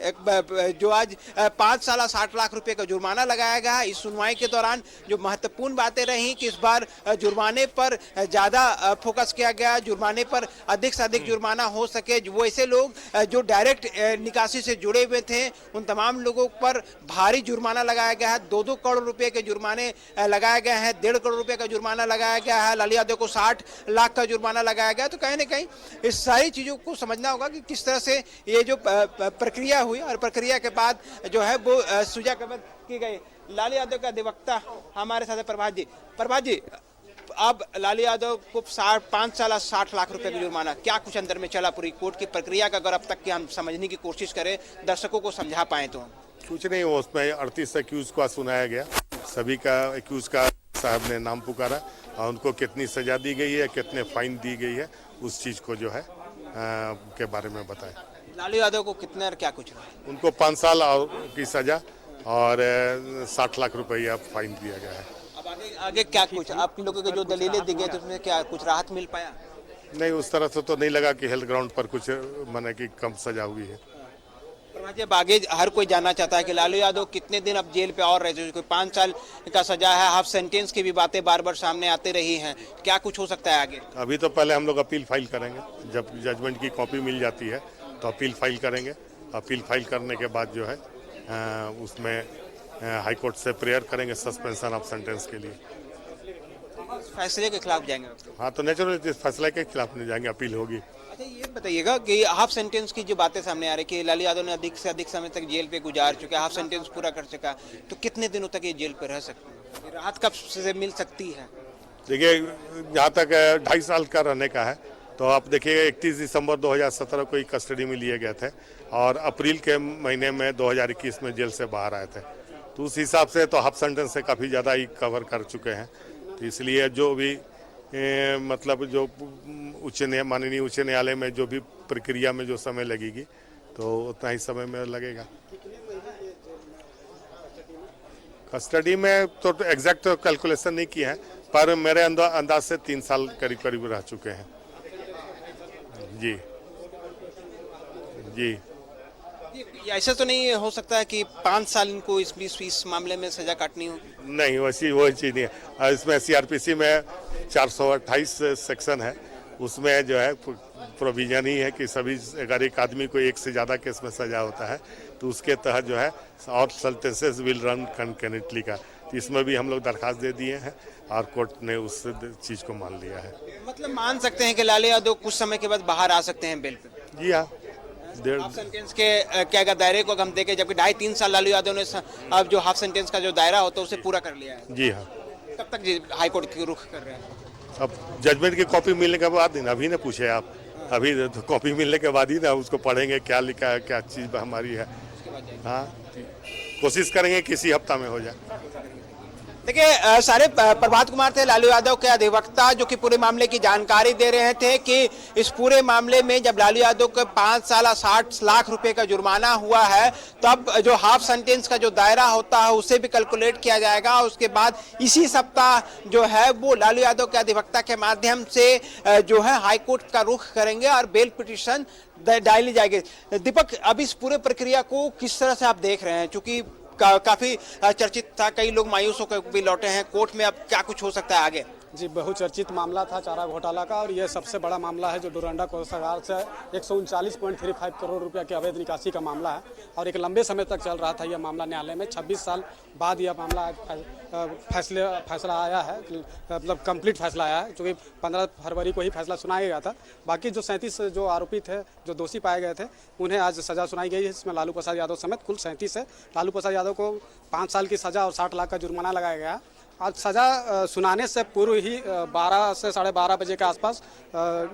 Speaker 5: जो आज 5 साल 60 लाख रुपए का जुर्माना लगाया गया है। इस सुनवाई के दौरान जो महत्वपूर्ण बातें रही कि इस बार जुर्माने पर ज़्यादा फोकस किया गया, जुर्माने पर अधिक से अधिक जुर्माना हो सके। वो ऐसे लोग जो डायरेक्ट निकासी से जुड़े हुए थे उन तमाम लोगों पर भारी जुर्माना लगाया गया है। 2-2 करोड़ रुपए के जुर्माने लगाए गए हैं, 1.5 करोड़ रुपए का जुर्माना लगाया गया है। लालू यादव को 60 लाख का जुर्माना लगाया गया। तो कहीं ना कहीं इस सारी चीज़ों को समझना होगा कि किस तरह से ये जो प्रक्रिया हुई और प्रक्रिया के बाद जो है वो सुजा कबद की गई। लालू यादव का अधिवक्ता हमारे साथ है प्रभात जी, अब लालू यादव को 5 साल 60 लाख रुपए का जुर्माना, क्या कुछ अंदर में चला पूरी कोर्ट की प्रक्रिया का? अगर अब तक की हम समझने की कोशिश करें, दर्शकों को समझा पाए तो।
Speaker 13: कुछ नहीं, उसमें 38 एक्यूज को सुनाया गया। सभी का एक्यूज का साहब ने नाम पुकारा और उनको कितनी सजा दी गई है, कितने फाइन दी गई है, उस चीज को जो है के बारे में बताया।
Speaker 5: लालू यादव को कितने और क्या कुछ?
Speaker 13: उनको 5 साल की सजा और 60 लाख रुपया फाइन दिया गया है।
Speaker 5: अब आगे क्या कुछ आप लोगों के जो दलीलें दी गई तो उसमें क्या कुछ राहत मिल पाया?
Speaker 13: नहीं, उस तरह से तो नहीं लगा कि हेल्थ ग्राउंड पर कुछ माने कि कम सजा हुई है।
Speaker 5: अब आगे हर कोई जानना चाहता है कि लालू यादव कितने दिन अब जेल पे और रहे। कोई 5 साल का सजा है, हाफ सेंटेंस की भी बातें बार बार सामने आती रही हैं। क्या कुछ हो सकता है आगे?
Speaker 13: अभी तो पहले हम लोग अपील फाइल करेंगे। जब जजमेंट की कॉपी मिल जाती है तो अपील फाइल करेंगे। अपील फाइल करने के बाद जो है उसमें हाई कोर्ट से प्रेयर करेंगे सस्पेंशन ऑफ सेंटेंस के लिए।
Speaker 5: फैसले के खिलाफ जाएंगे?
Speaker 13: हाँ, तो नेचुरल फैसले के खिलाफ नहीं जाएंगे, अपील होगी।
Speaker 5: अच्छा, ये बताइएगा कि हाफ सेंटेंस की जो बातें सामने आ रही कि लालू यादव ने अधिक से अधिक समय तक जेल पे गुजार चुका है, हाफ सेंटेंस पूरा कर चुका, तो कितने दिनों तक ये जेल पे रह सकते हैं? राहत कब से मिल सकती है?
Speaker 13: देखिए, जहाँ तक 2.5 साल का रहने का है तो आप देखिए 31 दिसंबर 2017 को ही कस्टडी में लिए गए थे और अप्रैल के महीने में 2021 में जेल से बाहर आए थे। तो उस हिसाब से तो हाफ सेंटेंस से काफ़ी ज़्यादा ही कवर कर चुके हैं। तो इसलिए जो भी मतलब जो माननीय उच्च न्यायालय में जो भी प्रक्रिया में जो समय लगेगी तो उतना ही समय में लगेगा। कस्टडी में तो एग्जैक्ट कैलकुलेशन नहीं की है, पर मेरे अंदाज से 3 साल करीब करीब रह चुके हैं। जी जी,
Speaker 5: ऐसा तो नहीं हो सकता है कि 5 साल इनको इस मामले में सजा काटनी हो?
Speaker 13: नहीं, वैसी वो चीज़ नहीं है। इसमें सीआरपीसी में 428 सेक्शन है, उसमें जो है प्रोविजन ही है कि सभी अगर एक आदमी को एक से ज़्यादा केस में सजा होता है तो उसके तहत जो है और सेंटेंसेस विल रन कंकरेंटली का। तो इसमें भी हम लोग दरखास्त दे दिए हैं और कोर्ट ने उस चीज़ को मान लिया है।
Speaker 5: मतलब मान सकते हैं कि लालू यादव कुछ समय के बाद बाहर आ सकते हैं बेल पे?
Speaker 13: जी हाँ।
Speaker 5: हाफ सेंटेंस के क्या अगर दायरे को हम देखें, जबकि 2.5-3 साल लालू यादव ने अब जो हाफ सेंटेंस का जो दायरा होता है उसे पूरा कर लिया है।
Speaker 13: जी हाँ।
Speaker 5: कब तक हाई कोर्ट की रुख कर रहे हैं?
Speaker 13: अब जजमेंट की कॉपी मिलने के बाद ही ना, अभी ना पूछे आप, अभी तो कॉपी मिलने के बाद ही ना उसको पढ़ेंगे क्या लिखा है, क्या चीज़ हमारी है। हाँ, कोशिश करेंगे किसी हफ्ता में हो जाए।
Speaker 5: देखिए, सारे प्रभात कुमार थे लालू यादव के अधिवक्ता, जो कि पूरे मामले की जानकारी दे रहे थे कि इस पूरे मामले में जब लालू यादव को 5 साल 60 लाख रुपए का जुर्माना हुआ है तब जो हाफ सेंटेंस का जो दायरा होता है उसे भी कैलकुलेट किया जाएगा। उसके बाद इसी सप्ताह जो है वो लालू यादव के अधिवक्ता के माध्यम से जो है हाईकोर्ट का रुख करेंगे और बेल पिटीशन डाली जाएगी। दीपक, अब इस पूरे प्रक्रिया को किस तरह से आप देख रहे हैं? चूंकि काफी चर्चित था, कई लोग मायूस होकर भी लौटे हैं। कोर्ट में अब क्या कुछ हो सकता है आगे?
Speaker 8: जी, बहुचर्चित मामला था चारा घोटाला का और यह सबसे बड़ा मामला है जो डोरंडा कोषागार से 139.35 करोड़ रुपया की अवैध निकासी का मामला है और एक लंबे समय तक चल रहा था यह मामला न्यायालय में। 26 साल बाद यह मामला फैसला आया है, मतलब कंप्लीट फैसला आया है, क्योंकि 15 फरवरी को ही फैसला सुनाया गया था। बाकी जो 37 जो आरोपी थे, जो दोषी पाए गए थे, उन्हें आज सजा सुनाई गई है। इसमें लालू प्रसाद यादव समेत कुल 37 है। लालू प्रसाद यादव को 5 साल की सजा और 60 लाख का जुर्माना लगाया गया। आज सजा सुनाने से पूर्व ही 12 से 12:30 बजे के आसपास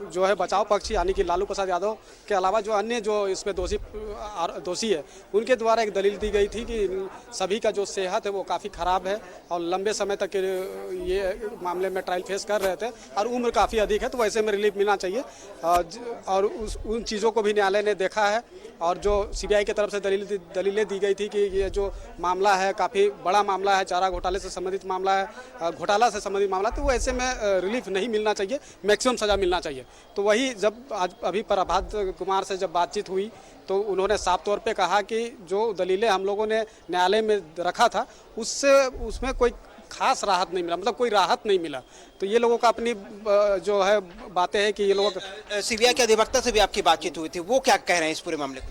Speaker 8: जो है बचाव पक्ष यानी कि लालू प्रसाद यादव के अलावा जो अन्य जो इसमें दोषी है उनके द्वारा एक दलील दी गई थी कि सभी का जो सेहत है वो काफ़ी ख़राब है और लंबे समय तक ये मामले में ट्रायल फेस कर रहे थे और उम्र काफ़ी अधिक है, तो वैसे में रिलीफ मिलना चाहिए। और उन चीज़ों को भी न्यायालय ने देखा है और जो CBI की तरफ से दलीलें दी गई थी कि ये जो मामला है काफ़ी बड़ा मामला है, चारा घोटाले से संबंधित मामला है घोटाला से संबंधित मामला, तो वो ऐसे में रिलीफ नहीं मिलना चाहिए, मैक्सिमम सज़ा मिलना चाहिए। तो वही जब आज अभी प्रभात कुमार से जब बातचीत हुई तो उन्होंने साफ तौर पे कहा कि जो दलीलें हम लोगों ने न्यायालय में रखा था उसमें कोई खास राहत नहीं मिला, मतलब कोई राहत नहीं मिला। तो ये लोगों का अपनी जो है बातें हैं कि ये लोग
Speaker 5: सीबीआई के अधिवक्ता से भी आपकी बातचीत हुई थी, वो क्या कह रहे हैं इस पूरे मामले को?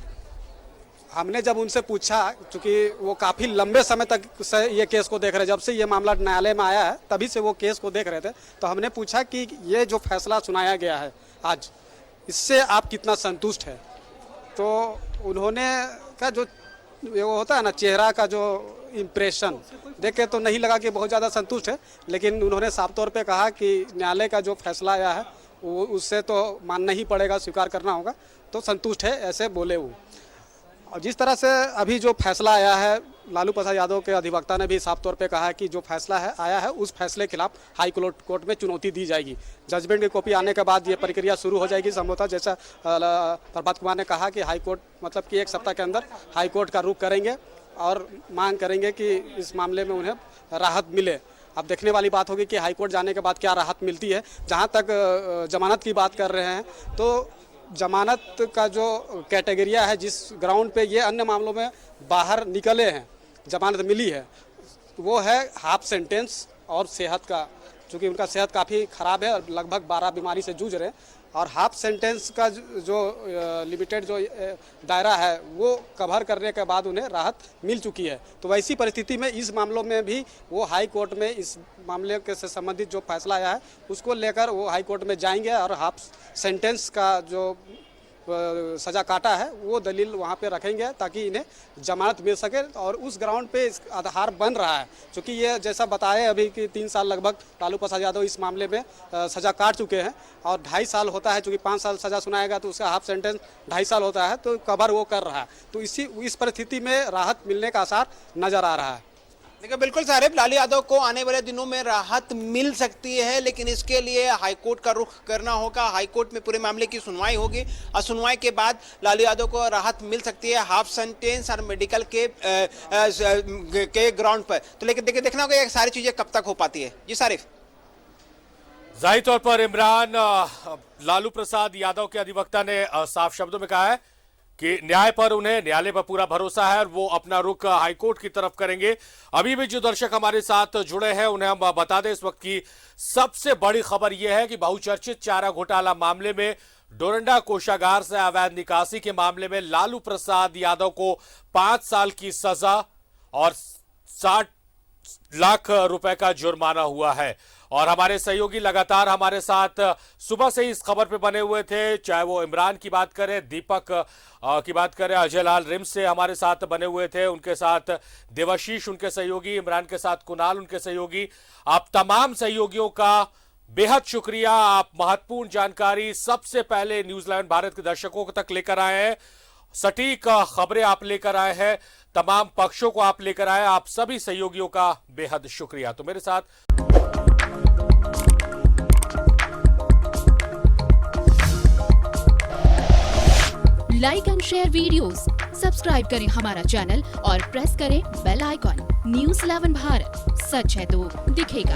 Speaker 8: हमने जब उनसे पूछा, क्योंकि वो काफ़ी लंबे समय तक से ये केस को देख रहे, जब से ये मामला न्यायालय में आया है तभी से वो केस को देख रहे थे, तो हमने पूछा कि ये जो फैसला सुनाया गया है आज, इससे आप कितना संतुष्ट है। तो उन्होंने का जो वो होता है ना, चेहरा का जो इम्प्रेशन देख के तो नहीं लगा कि बहुत ज़्यादा संतुष्ट है, लेकिन उन्होंने साफ तौर पे कहा कि न्यायालय का जो फैसला आया है वो उससे तो मानना ही पड़ेगा, स्वीकार करना होगा, तो संतुष्ट है, ऐसे बोले वो। और जिस तरह से अभी जो फैसला आया है, लालू प्रसाद यादव के अधिवक्ता ने भी साफ तौर पे कहा है कि जो फैसला है आया है उस फैसले के खिलाफ हाई कोर्ट में चुनौती दी जाएगी। जजमेंट की कॉपी आने के बाद ये प्रक्रिया शुरू हो जाएगी संभवतः, जैसा प्रभात कुमार ने कहा कि हाई कोर्ट मतलब कि 1 सप्ताह के अंदर हाई कोर्ट का रुख करेंगे और मांग करेंगे कि इस मामले में उन्हें राहत मिले। अब देखने वाली बात होगी कि हाई कोर्ट जाने के बाद क्या राहत मिलती है। जहाँ तक जमानत की बात कर रहे हैं, तो जमानत का जो कैटेगरिया है, जिस ग्राउंड पे ये अन्य मामलों में बाहर निकले हैं, जमानत मिली है, वो है हाफ सेंटेंस और सेहत का, चूँकि उनका सेहत काफ़ी ख़राब है और लगभग 12 बीमारी से जूझ रहे हैं, और हाफ सेंटेंस का जो लिमिटेड जो दायरा है वो कवर करने के बाद उन्हें राहत मिल चुकी है। तो वैसी परिस्थिति में इस मामलों में भी वो हाई कोर्ट में इस मामले के से संबंधित जो फैसला आया है उसको लेकर वो हाई कोर्ट में जाएंगे और हाफ सेंटेंस का जो सज़ा काटा है वो दलील वहाँ पे रखेंगे ताकि इन्हें जमानत मिल सके। और उस ग्राउंड पे इस आधार बन रहा है, क्योंकि ये जैसा बताए अभी कि 3 साल लगभग लालू प्रसाद यादव इस मामले में सज़ा काट चुके हैं और 2.5 साल होता है, चूँकि 5 साल सज़ा सुनाएगा तो उसका हाफ सेंटेंस 2.5 साल होता है, तो कवर वो कर रहा है। तो इस परिस्थिति में राहत मिलने का आसार नज़र आ रहा है।
Speaker 5: देखिए बिल्कुल साहब, लालू यादव को आने वाले दिनों में राहत मिल सकती है, लेकिन इसके लिए हाईकोर्ट का रुख करना होगा। हाईकोर्ट में पूरे मामले की सुनवाई होगी और सुनवाई के बाद लालू यादव को राहत मिल सकती है हाफ सेंटेंस और मेडिकल के ग्राउंड पर। तो लेकिन देखना होगा ये सारी चीजें कब तक हो पाती है। जी सारिफ।
Speaker 9: जाहिर तौर पर इमरान, लालू प्रसाद यादव के अधिवक्ता ने साफ शब्दों में कहा है कि न्याय पर पूरा भरोसा है और वो अपना रुख हाईकोर्ट की तरफ करेंगे। अभी भी जो दर्शक हमारे साथ जुड़े हैं उन्हें हम बता दें, इस वक्त की सबसे बड़ी खबर यह है कि बहुचर्चित चारा घोटाला मामले में डोरंडा कोषागार से अवैध निकासी के मामले में लालू प्रसाद यादव को 5 साल की सजा और 60 लाख रुपए का जुर्माना हुआ है। और हमारे सहयोगी लगातार हमारे साथ सुबह से ही इस खबर पे बने हुए थे, चाहे वो इमरान की बात करें, दीपक की बात करें, अजय लाल रिम्स से हमारे साथ बने हुए थे, उनके साथ देवाशीष उनके सहयोगी, इमरान के साथ कुणाल उनके सहयोगी। आप तमाम सहयोगियों का बेहद शुक्रिया। आप महत्वपूर्ण जानकारी सबसे पहले न्यूज़ 11 भारत के दर्शकों तक लेकर आए हैं, सटीक खबरें आप लेकर आए हैं, तमाम पक्षों को आप लेकर आए। आप सभी सहयोगियों का बेहद शुक्रिया। तो मेरे साथ
Speaker 14: like and share videos, subscribe करें हमारा चैनल और प्रेस करें बेल आइकॉन। न्यूज़ 11 भारत, सच है तो दिखेगा।